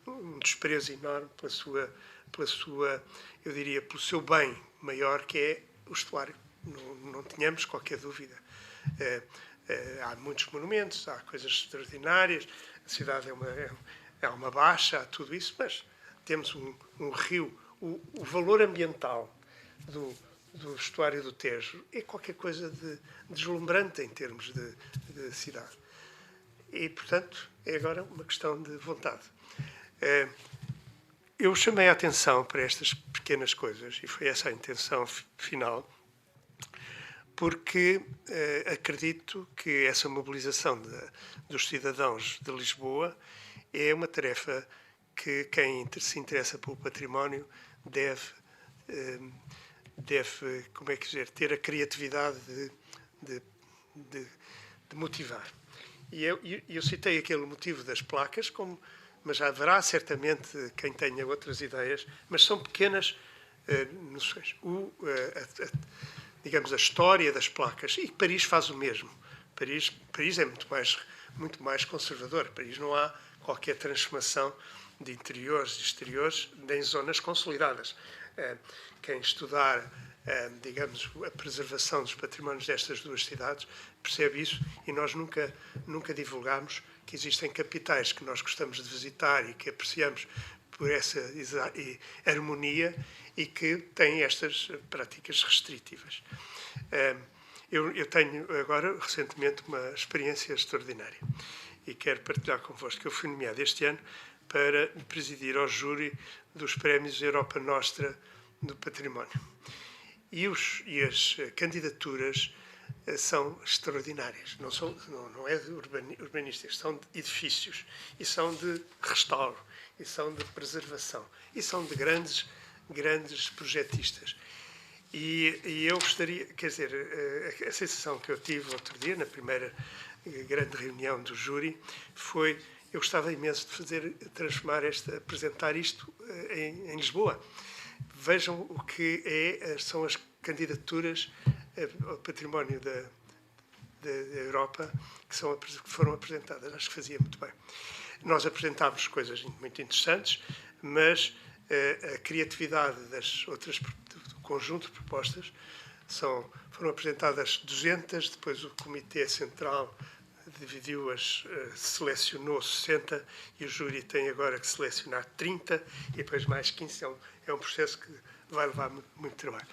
um desprezo enorme pela sua, eu diria, pelo seu bem maior, que é o estuário. Não tenhamos qualquer dúvida. Há muitos monumentos, há coisas extraordinárias, a cidade é uma baixa, há tudo isso, mas temos um rio. O valor ambiental do estuário do Tejo é qualquer coisa de deslumbrante em termos de cidade. E, portanto, é agora uma questão de vontade. Eu chamei a atenção para estas pequenas coisas, e foi essa a intenção final, porque acredito que essa mobilização dos cidadãos de Lisboa é uma tarefa que quem se interessa pelo património deve, como é que dizer, ter a criatividade de motivar. E eu citei aquele motivo das placas, mas haverá certamente quem tenha outras ideias, mas são pequenas noções. Digamos, a história das placas, e Paris faz o mesmo. Paris é muito mais conservador. Paris não há qualquer transformação de interiores e exteriores nem zonas consolidadas. Quem estudar, digamos, a preservação dos patrimónios destas duas cidades percebe isso, e nós nunca divulgamos que existem capitais que nós gostamos de visitar e que apreciamos por essa harmonia e que têm estas práticas restritivas. Eu tenho agora, recentemente, uma experiência extraordinária e quero partilhar convosco. Eu fui nomeado este ano para presidir ao júri dos prémios Europa Nostra do Património. E as candidaturas são extraordinárias. Não é de urbanísticas, são de edifícios, e são de restauro, e são de preservação, e são de grandes projetistas. E eu gostaria, quer dizer, a sensação que eu tive outro dia, na primeira grande reunião do júri, foi: eu gostava imenso de apresentar isto em Lisboa. Vejam o que são as candidaturas ao património da Europa que foram apresentadas. Acho que fazia muito bem. Nós apresentámos coisas muito interessantes, mas a criatividade do conjunto de propostas foram apresentadas 200, depois o Comitê Central dividiu-as, selecionou 60, e o júri tem agora que selecionar 30 e depois mais 15. É um processo que vai levar muito trabalho.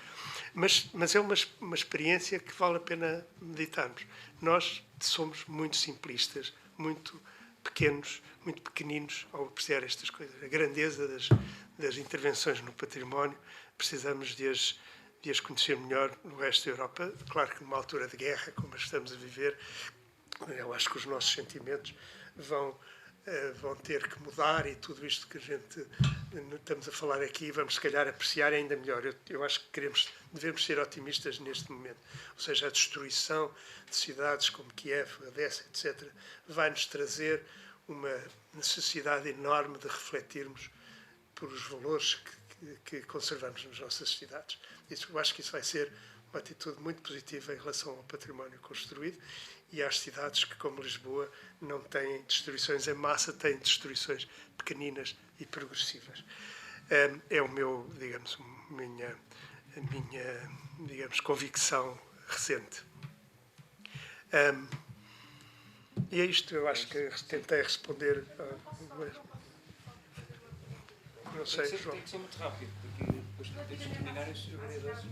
Mas é uma experiência que vale a pena meditarmos. Nós somos muito simplistas, muito pequenos, muito pequeninos ao apreciar estas coisas. A grandeza das intervenções no património, precisamos de as conhecer melhor no resto da Europa. Claro que numa altura de guerra, como estamos a viver, eu acho que os nossos sentimentos vão ter que mudar, e tudo isto que estamos a falar aqui vamos, se calhar, apreciar ainda melhor. Eu acho que devemos ser otimistas neste momento. Ou seja, a destruição de cidades como Kiev, Odessa, etc., vai-nos trazer uma necessidade enorme de refletirmos por os valores que conservamos nas nossas cidades. Eu acho que isso vai ser uma atitude muito positiva em relação ao património construído e às cidades que, como Lisboa, não têm destruições em massa, têm destruições pequeninas e progressivas. É o meu, digamos, a minha, digamos, convicção recente. E é isto. Eu acho que tentei responder. Não sei, João. Tem que ser muito rápido, porque depois temos que terminar os vereadores.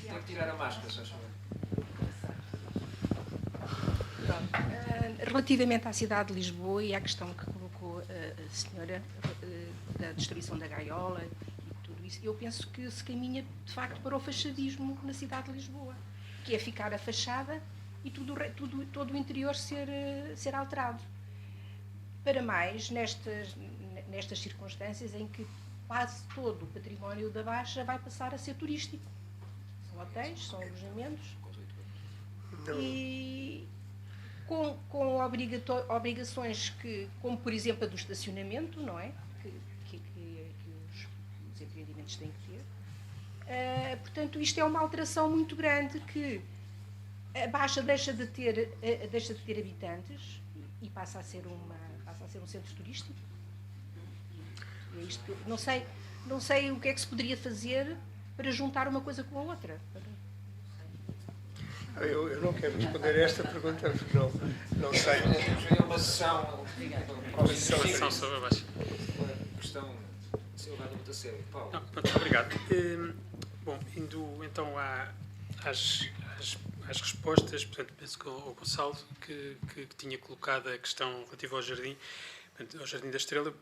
Tem que tirar a máscara, só chamar. Relativamente à cidade de Lisboa e à questão que colocou a senhora da destruição da gaiola e tudo isso, eu penso que se caminha, de facto, para o fachadismo na cidade de Lisboa, que é ficar a fachada e todo o interior ser alterado. Para mais, nestas circunstâncias em que quase todo o património da Baixa vai passar a ser turístico. São hotéis, são alojamentos. E com obrigações como, por exemplo, a do estacionamento, não é? Que os empreendimentos têm que ter. Portanto, isto é uma alteração muito grande que a Baixa deixa de ter habitantes e passa a ser um centro turístico. E é isto que, não sei o que é que se poderia fazer para juntar uma coisa com a outra. Eu não quero responder a esta pergunta porque não sei. É uma sessão sobre a Baixa. A questão levada muito a sério. Paulo. Não, pronto, obrigado. Bom, indo então às respostas, portanto, penso que o Gonçalo que tinha colocado a questão relativa ao jardim, portanto, ao Jardim da Estrela,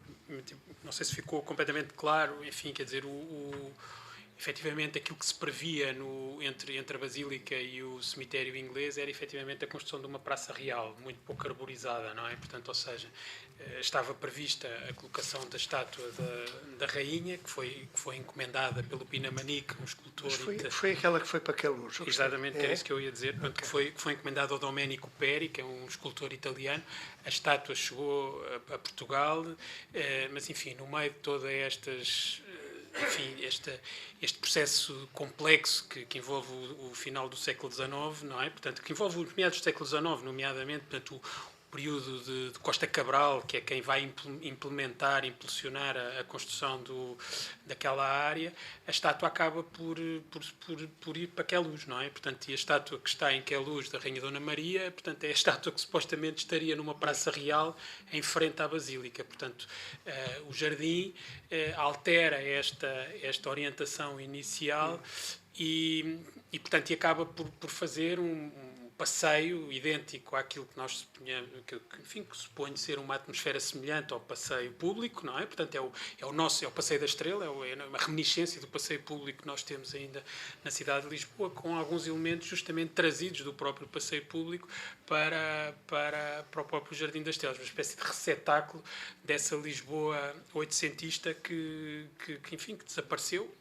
não sei se ficou completamente claro, enfim, quer dizer, efetivamente aquilo que se previa entre a Basílica e o cemitério inglês era efetivamente a construção de uma praça real, muito pouco arborizada, não é? Portanto, ou seja, estava prevista a colocação da estátua da rainha, que foi encomendada pelo Pinamanique, um escultor... Foi aquela que foi para Queluz. Exatamente, era isso que eu ia dizer, portanto, que foi encomendada ao Domenico Peri, que é um escultor italiano. A estátua chegou a Portugal, mas, enfim, no meio de todas estas... Enfim, este processo complexo que envolve o final do século XIX, não é? Portanto, que envolve os meados do século XIX, nomeadamente, portanto, o período de Costa Cabral, que é quem vai impulsionar a construção daquela área, a estátua acaba por ir para Queluz, não é? Portanto, e a estátua que está em Queluz da Rainha Dona Maria, portanto, é a estátua que supostamente estaria numa praça real em frente à Basílica. Portanto, o jardim altera esta orientação inicial e portanto, acaba por fazer um passeio idêntico àquilo que nós suponhamos, que suponho ser uma atmosfera semelhante ao passeio público, não é? Portanto, é o passeio da Estrela, é uma reminiscência do passeio público que nós temos ainda na cidade de Lisboa, com alguns elementos justamente trazidos do próprio passeio público para o próprio Jardim das Estrelas, uma espécie de receptáculo dessa Lisboa oitocentista que desapareceu,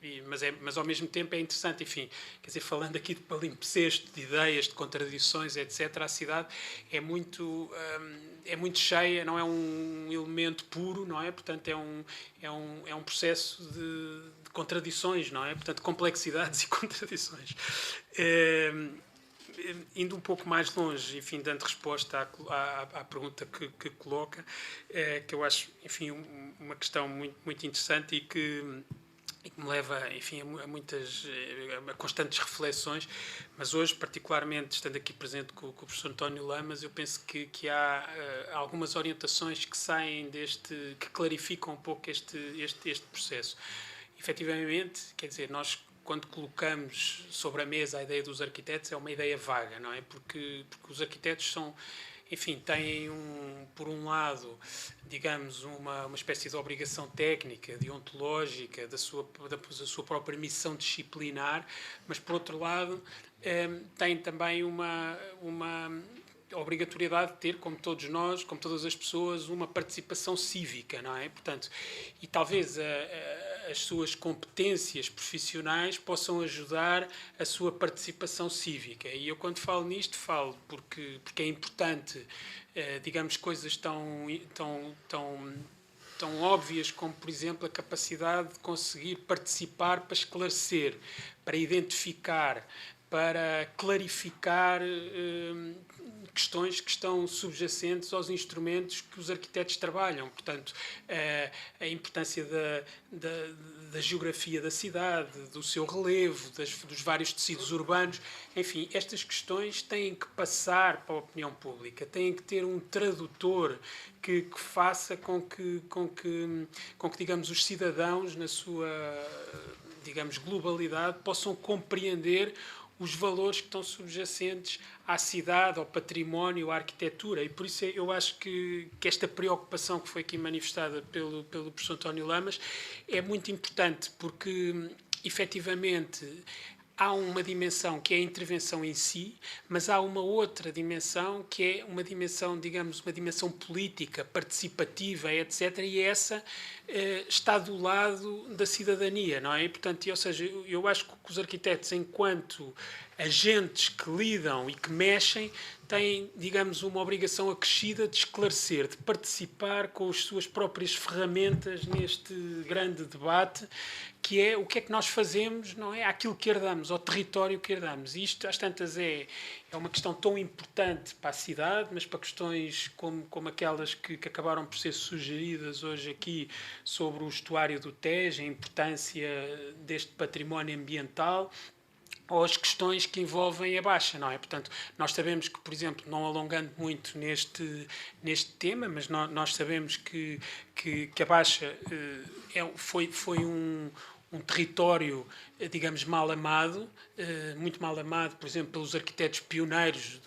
mas ao mesmo tempo é interessante, enfim, quer dizer, falando aqui de palimpsesto, de ideias, de contradições, etc., a cidade é muito cheia, não é um elemento puro, não é? Portanto, é um processo de contradições, não é? Portanto, complexidades e contradições. Indo um pouco mais longe, enfim, dando resposta à pergunta que coloca, que eu acho, enfim, uma questão muito, muito interessante e que me leva, enfim, a constantes reflexões, mas hoje, particularmente, estando aqui presente com o professor António Lamas, eu penso que há algumas orientações que saem que clarificam um pouco este processo. Efetivamente, quer dizer, nós, quando colocamos sobre a mesa a ideia dos arquitetos, é uma ideia vaga, não é? Porque os arquitetos são... Enfim, têm, por um lado, digamos, uma espécie de obrigação técnica, deontológica, da sua própria missão disciplinar, mas, por outro lado, têm também uma obrigatoriedade de ter, como todos nós, como todas as pessoas, uma participação cívica, não é? Portanto, e talvez as suas competências profissionais possam ajudar a sua participação cívica. E eu, quando falo nisto, falo porque é importante, digamos, coisas tão óbvias como, por exemplo, a capacidade de conseguir participar para esclarecer, para identificar, para clarificar questões que estão subjacentes aos instrumentos que os arquitetos trabalham. Portanto, a importância da geografia da cidade, do seu relevo, dos vários tecidos urbanos, enfim, estas questões têm que passar para a opinião pública, têm que ter um tradutor que faça com que, digamos, os cidadãos, na sua, digamos, globalidade, possam compreender os valores que estão subjacentes à cidade, ao património, à arquitetura. E por isso eu acho que esta preocupação que foi aqui manifestada pelo professor António Lamas é muito importante, porque, efetivamente, há uma dimensão que é a intervenção em si, mas há uma outra dimensão que é uma dimensão, digamos, uma dimensão política, participativa, etc. E essa está do lado da cidadania, não é? E, portanto, ou seja, eu acho que os arquitetos, enquanto agentes que lidam e que mexem, têm, digamos, uma obrigação acrescida de esclarecer, de participar com as suas próprias ferramentas neste grande debate que é o que é que nós fazemos, não é? Àquilo que herdamos, ao território que herdamos. E isto, às tantas, é uma questão tão importante para a cidade, mas para questões como aquelas que acabaram por ser sugeridas hoje aqui sobre o estuário do Tejo, a importância deste património ambiental, ou as questões que envolvem a Baixa, não é? Portanto, nós sabemos que, por exemplo, não alongando muito neste tema, mas nós sabemos que a Baixa foi um território, digamos, mal amado, muito mal amado, por exemplo, pelos arquitetos pioneiros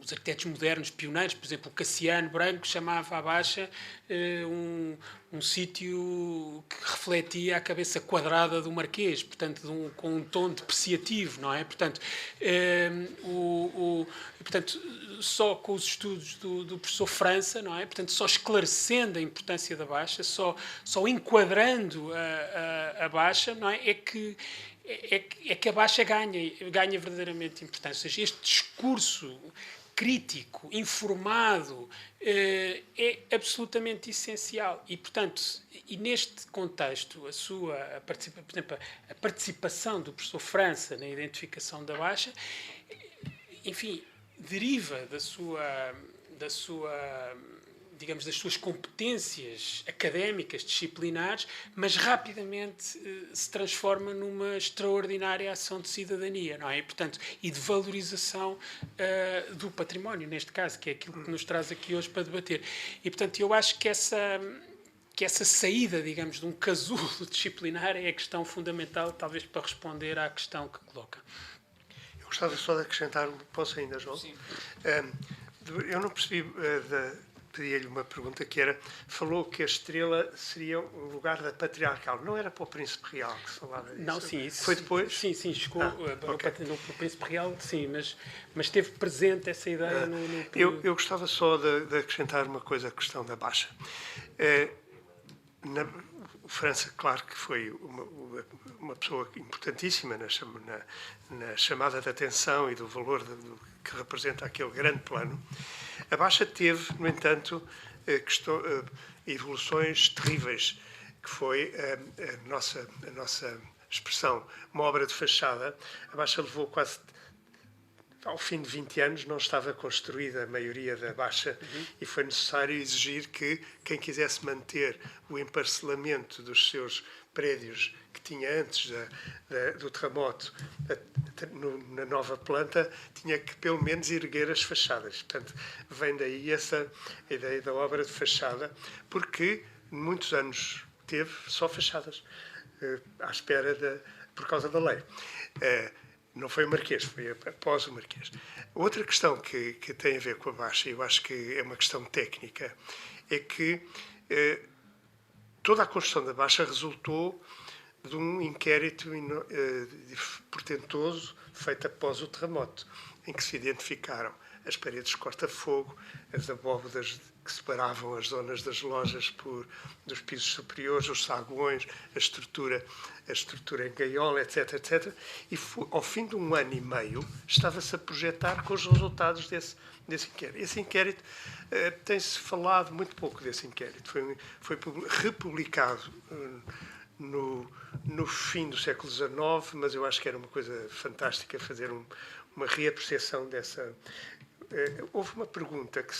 os arquitetos modernos pioneiros, por exemplo, o Cassiano Branco chamava a Baixa um sítio que refletia a cabeça quadrada do Marquês, portanto, com um tom depreciativo, não é? Portanto, só com os estudos do professor França, não é? Portanto, só esclarecendo a importância da Baixa, só enquadrando a Baixa, não é? É que a Baixa ganha verdadeiramente importância. Ou seja, este discurso crítico, informado, é absolutamente essencial. E, portanto, neste contexto, por exemplo, a participação do professor França na identificação da Baixa, enfim, deriva das suas competências académicas, disciplinares, mas rapidamente se transforma numa extraordinária ação de cidadania, não é? E, portanto, e de valorização do património, neste caso, que é aquilo que nos traz aqui hoje para debater. E, portanto, eu acho que essa saída, digamos, de um casulo disciplinar é a questão fundamental, talvez, para responder à questão que coloca. Eu gostava só de acrescentar, posso ainda, João? Sim. Eu não percebi pedi-lhe uma pergunta que era, falou que a estrela seria um lugar da patriarcal. Não era para o príncipe real que se falava disso? Não, sim. Isso, foi depois? Sim, chegou okay. no príncipe real, sim, mas esteve presente essa ideia no Eu gostava só de acrescentar uma coisa à questão da Baixa. Na França, claro que foi uma pessoa importantíssima na chamada de atenção e do valor que representa aquele grande plano. A Baixa teve, no entanto, evoluções terríveis, que foi a nossa expressão, uma obra de fachada. A Baixa levou quase, ao fim de 20 anos, não estava construída a maioria da Baixa e foi necessário exigir que quem quisesse manter o emparcelamento dos seus prédios que tinha antes do terremoto na nova planta, tinha que pelo menos erguer as fachadas. Portanto, vem daí essa ideia da obra de fachada, porque muitos anos teve só fachadas, à espera por causa da lei. Não foi o Marquês, foi após o Marquês. Outra questão que tem a ver com a Baixa, e eu acho que é uma questão técnica, é que toda a construção da Baixa resultou de um inquérito portentoso feito após o terremoto, em que se identificaram as paredes de corta-fogo, as abóbadas que separavam as zonas das lojas dos pisos superiores, os saguões, a estrutura em gaiola, etc, etc. E ao fim de 1 ano e meio estava-se a projetar com os resultados desse inquérito. Esse inquérito, tem-se falado muito pouco desse inquérito. Foi republicado no fim do século XIX, mas eu acho que era uma coisa fantástica fazer uma reapreciação dessa. Houve uma pergunta que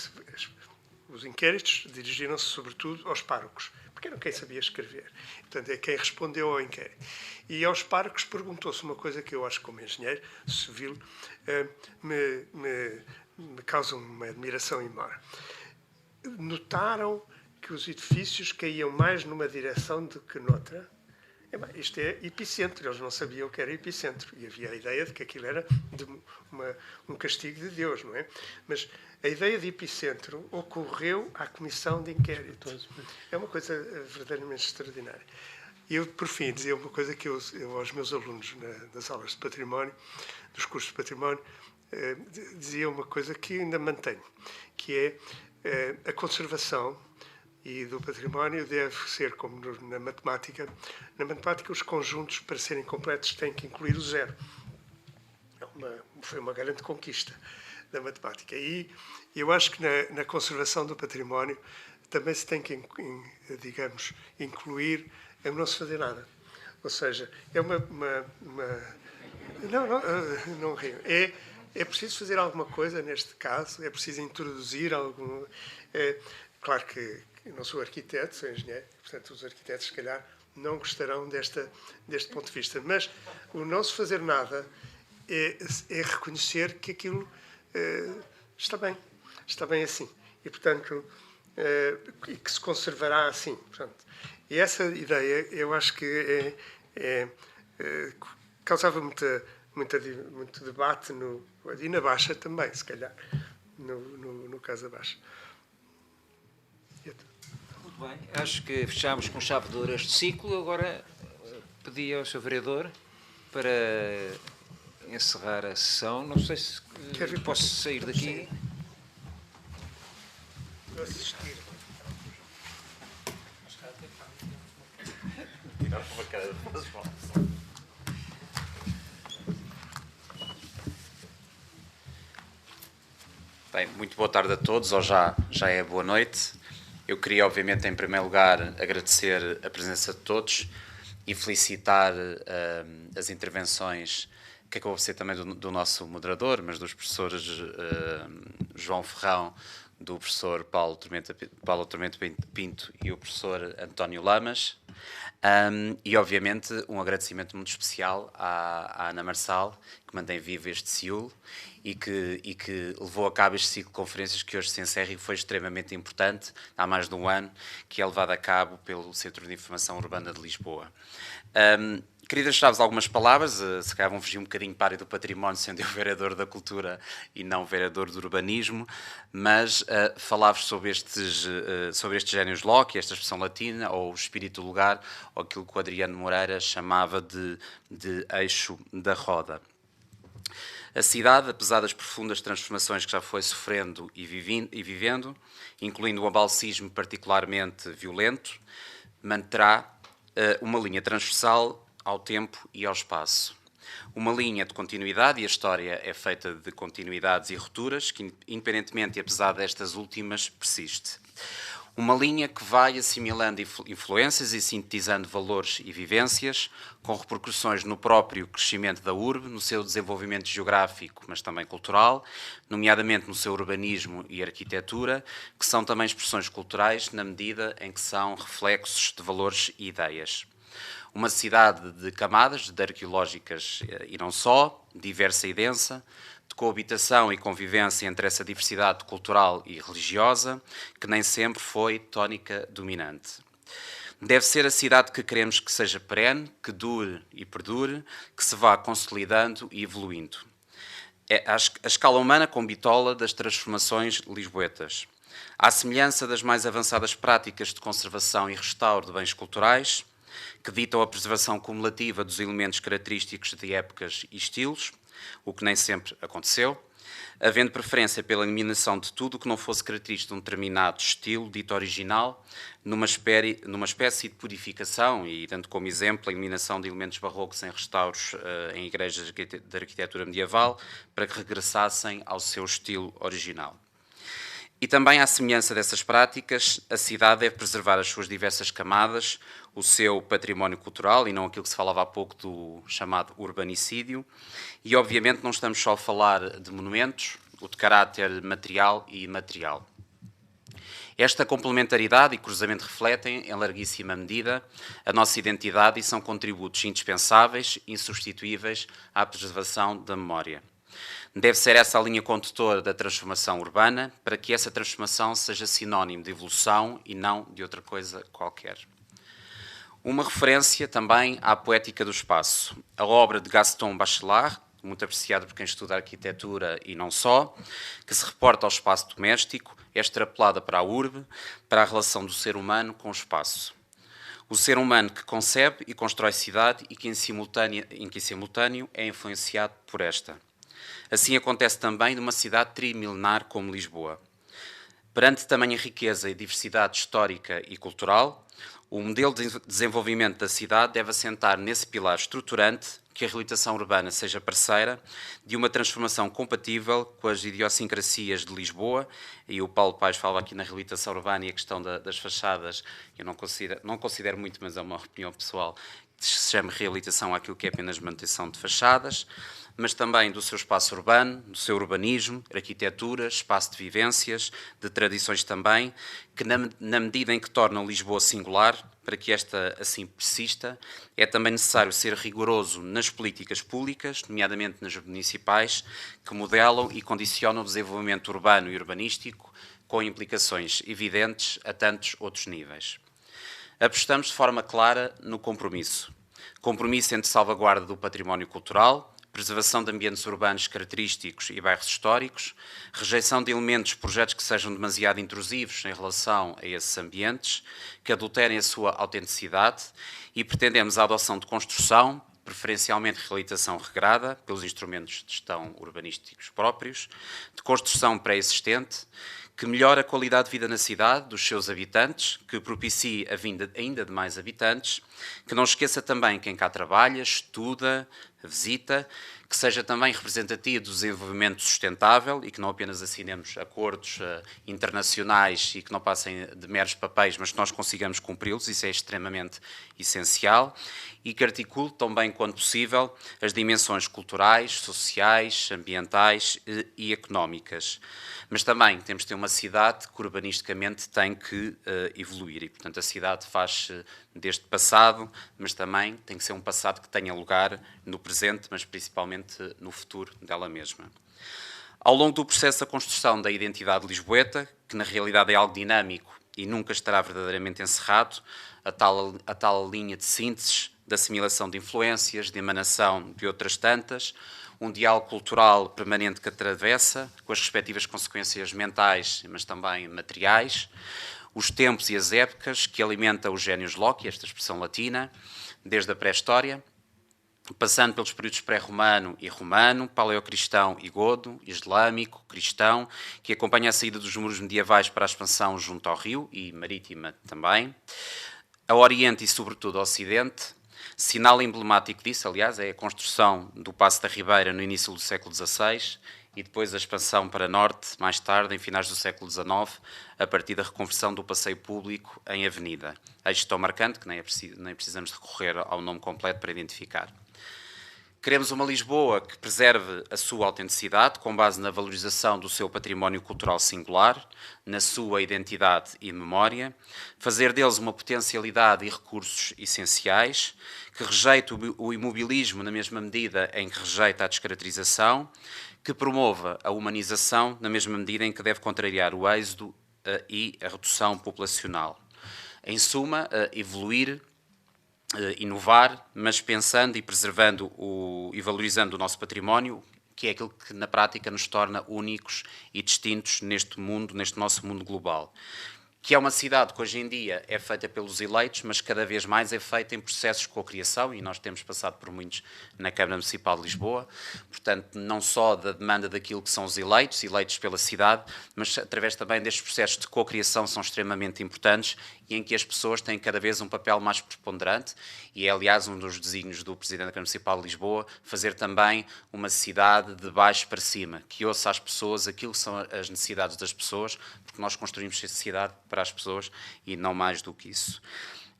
os inquéritos dirigiram-se sobretudo aos párocos, porque era quem sabia escrever. Portanto, é quem respondeu ao inquérito. E aos párocos perguntou-se uma coisa que eu acho, como engenheiro civil, me causa uma admiração enorme. Notaram que os edifícios caíam mais numa direção do que noutra? Isto é epicentro, eles não sabiam que era epicentro e havia a ideia de que aquilo era um castigo de Deus, não é? Mas a ideia de epicentro ocorreu à comissão de inquérito. É uma coisa verdadeiramente extraordinária. E eu, por fim, dizia uma coisa que eu aos meus alunos das aulas de património, dos cursos de património, dizia uma coisa que ainda mantenho, que é a conservação e do património deve ser como na matemática. Na matemática, os conjuntos, para serem completos, têm que incluir o zero. Foi uma grande conquista da matemática. E eu acho que na conservação do património também se tem que, digamos, incluir a não se fazer nada. Ou seja, é não rio. É preciso fazer alguma coisa neste caso, é preciso introduzir algum... Claro que eu não sou arquiteto, sou engenheiro, portanto os arquitetos se calhar não gostarão deste ponto de vista, mas o não se fazer nada é reconhecer que aquilo está bem assim, e portanto e que se conservará assim. Portanto, e essa ideia eu acho que causava muito debate e na Baixa também, se calhar, no caso da Baixa. Muito bem, acho que fechámos com chave de ouro este ciclo. Agora pedi ao Sr. Vereador para encerrar a sessão. Não sei se posso sair daqui. Assistir. Tirar uma cara das mãos. Bem, muito boa tarde a todos, ou já é boa noite. Eu queria, obviamente, em primeiro lugar, agradecer a presença de todos e felicitar as intervenções, que acabou por ser também do nosso moderador, mas dos professores João Ferrão, do professor Paulo Tormento Pinto e o professor António Lamas. E, obviamente, um agradecimento muito especial à Ana Marçal, que mantém vivo este CIUL e que levou a cabo este ciclo de conferências que hoje se encerra e foi extremamente importante, há mais de um ano, que é levado a cabo pelo Centro de Informação Urbana de Lisboa. Queria deixar-vos algumas palavras, se calhar vão fugir um bocadinho para a área do património, sendo eu vereador da cultura e não vereador do urbanismo, mas falar-vos sobre estes génios loci, esta expressão latina, ou o espírito do lugar, ou aquilo que o Adriano Moreira chamava de eixo da roda. A cidade, apesar das profundas transformações que já foi sofrendo e vivendo, incluindo o abalo sísmico particularmente violento, manterá uma linha transversal ao tempo e ao espaço. Uma linha de continuidade, e a história é feita de continuidades e rupturas, que independentemente e apesar destas últimas, persiste. Uma linha que vai assimilando influências e sintetizando valores e vivências, com repercussões no próprio crescimento da urbe, no seu desenvolvimento geográfico, mas também cultural, nomeadamente no seu urbanismo e arquitetura, que são também expressões culturais na medida em que são reflexos de valores e ideias. Uma cidade de camadas, de arqueológicas e não só, diversa e densa, de coabitação e convivência entre essa diversidade cultural e religiosa, que nem sempre foi tónica dominante. Deve ser a cidade que queremos que seja perene, que dure e perdure, que se vá consolidando e evoluindo. É a escala humana com bitola das transformações lisboetas. À semelhança das mais avançadas práticas de conservação e restauro de bens culturais, que ditam a preservação cumulativa dos elementos característicos de épocas e estilos, o que nem sempre aconteceu, havendo preferência pela eliminação de tudo o que não fosse característico de um determinado estilo dito original, numa espécie de purificação, e dando como exemplo a eliminação de elementos barrocos em restauros em igrejas de arquitetura medieval, para que regressassem ao seu estilo original. E também, à semelhança dessas práticas, a cidade deve preservar as suas diversas camadas, o seu património cultural, e não aquilo que se falava há pouco do chamado urbanicídio. E, obviamente, não estamos só a falar de monumentos, o de caráter material e imaterial. Esta complementaridade e cruzamento refletem, em larguíssima medida, a nossa identidade e são contributos indispensáveis e insubstituíveis à preservação da memória. Deve ser essa a linha condutora da transformação urbana, para que essa transformação seja sinónimo de evolução e não de outra coisa qualquer. Uma referência também à poética do espaço. A obra de Gaston Bachelard, muito apreciada por quem estuda arquitetura e não só, que se reporta ao espaço doméstico, é extrapolada para a urbe, para a relação do ser humano com o espaço. O ser humano que concebe e constrói cidade e que em simultâneo é influenciado por esta. Assim acontece também numa cidade trimilenar como Lisboa. Perante tamanha riqueza e diversidade histórica e cultural, O modelo de desenvolvimento da cidade deve assentar nesse pilar estruturante que a reabilitação urbana seja parceira de uma transformação compatível com as idiosincrasias de Lisboa, e o Paulo Paes fala aqui na reabilitação urbana e a questão das fachadas, eu não considero muito, mas é uma opinião pessoal, que se chama reabilitação àquilo que é apenas manutenção de fachadas, mas também do seu espaço urbano, do seu urbanismo, arquitetura, espaço de vivências, de tradições também, que na medida em que tornam Lisboa singular, para que esta assim persista, é também necessário ser rigoroso nas políticas públicas, nomeadamente nas municipais, que modelam e condicionam o desenvolvimento urbano e urbanístico, com implicações evidentes a tantos outros níveis. Apostamos de forma clara no compromisso. Compromisso entre salvaguarda do património cultural, preservação de ambientes urbanos característicos e bairros históricos, rejeição de elementos, projetos que sejam demasiado intrusivos em relação a esses ambientes, que adulterem a sua autenticidade, e pretendemos a adoção de construção, preferencialmente reabilitação regrada, pelos instrumentos de gestão urbanísticos próprios, de construção pré-existente, que melhore a qualidade de vida na cidade dos seus habitantes, que propicie a vinda ainda de mais habitantes, que não esqueça também quem cá trabalha, estuda, visita, que seja também representativo do desenvolvimento sustentável e que não apenas assinemos acordos internacionais e que não passem de meros papéis, mas que nós consigamos cumpri-los, isso é extremamente essencial, e que articule tão bem quanto possível as dimensões culturais, sociais, ambientais e económicas. Mas também temos de ter uma cidade que urbanisticamente tem que evoluir e, portanto, a cidade faz-se deste passado, mas também tem que ser um passado que tenha lugar no presente, mas principalmente no futuro dela mesma. Ao longo do processo da construção da identidade lisboeta, que na realidade é algo dinâmico e nunca estará verdadeiramente encerrado, a tal linha de síntese, de assimilação de influências, de emanação de outras tantas, um diálogo cultural permanente que atravessa, com as respectivas consequências mentais, mas também materiais, os tempos e as épocas que alimenta o genius loci, esta expressão latina, desde a pré-história, passando pelos períodos pré-romano e romano, paleocristão e godo, islâmico, cristão, que acompanha a saída dos muros medievais para a expansão junto ao rio e marítima também, a Oriente e sobretudo ao Ocidente. Sinal emblemático disso, aliás, é a construção do Paço da Ribeira no início do século XVI e depois a expansão para norte, mais tarde, em finais do século XIX, a partir da reconversão do passeio público em avenida. Eixo tão marcante que nem precisamos recorrer ao nome completo para identificar. Queremos uma Lisboa que preserve a sua autenticidade com base na valorização do seu património cultural singular, na sua identidade e memória, fazer deles uma potencialidade e recursos essenciais, que rejeite o imobilismo na mesma medida em que rejeita a descaracterização, que promova a humanização na mesma medida em que deve contrariar o êxodo e a redução populacional. Em suma, evoluir, inovar, mas pensando e preservando e valorizando o nosso património, que é aquilo que na prática nos torna únicos e distintos neste mundo, neste nosso mundo global. Que é uma cidade que hoje em dia é feita pelos eleitos, mas cada vez mais é feita em processos de cocriação, e nós temos passado por muitos na Câmara Municipal de Lisboa, portanto, não só da demanda daquilo que são os eleitos pela cidade, mas através também destes processos de cocriação são extremamente importantes e em que as pessoas têm cada vez um papel mais preponderante, e é, aliás, um dos desígnios do Presidente da Câmara Municipal de Lisboa, fazer também uma cidade de baixo para cima, que ouça às pessoas aquilo que são as necessidades das pessoas, porque nós construímos essa cidade para as pessoas e não mais do que isso.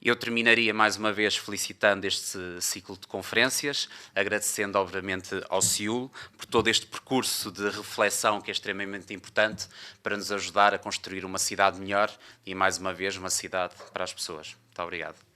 Eu terminaria mais uma vez felicitando este ciclo de conferências, agradecendo obviamente ao CIUL por todo este percurso de reflexão que é extremamente importante para nos ajudar a construir uma cidade melhor e mais uma vez uma cidade para as pessoas. Muito obrigado.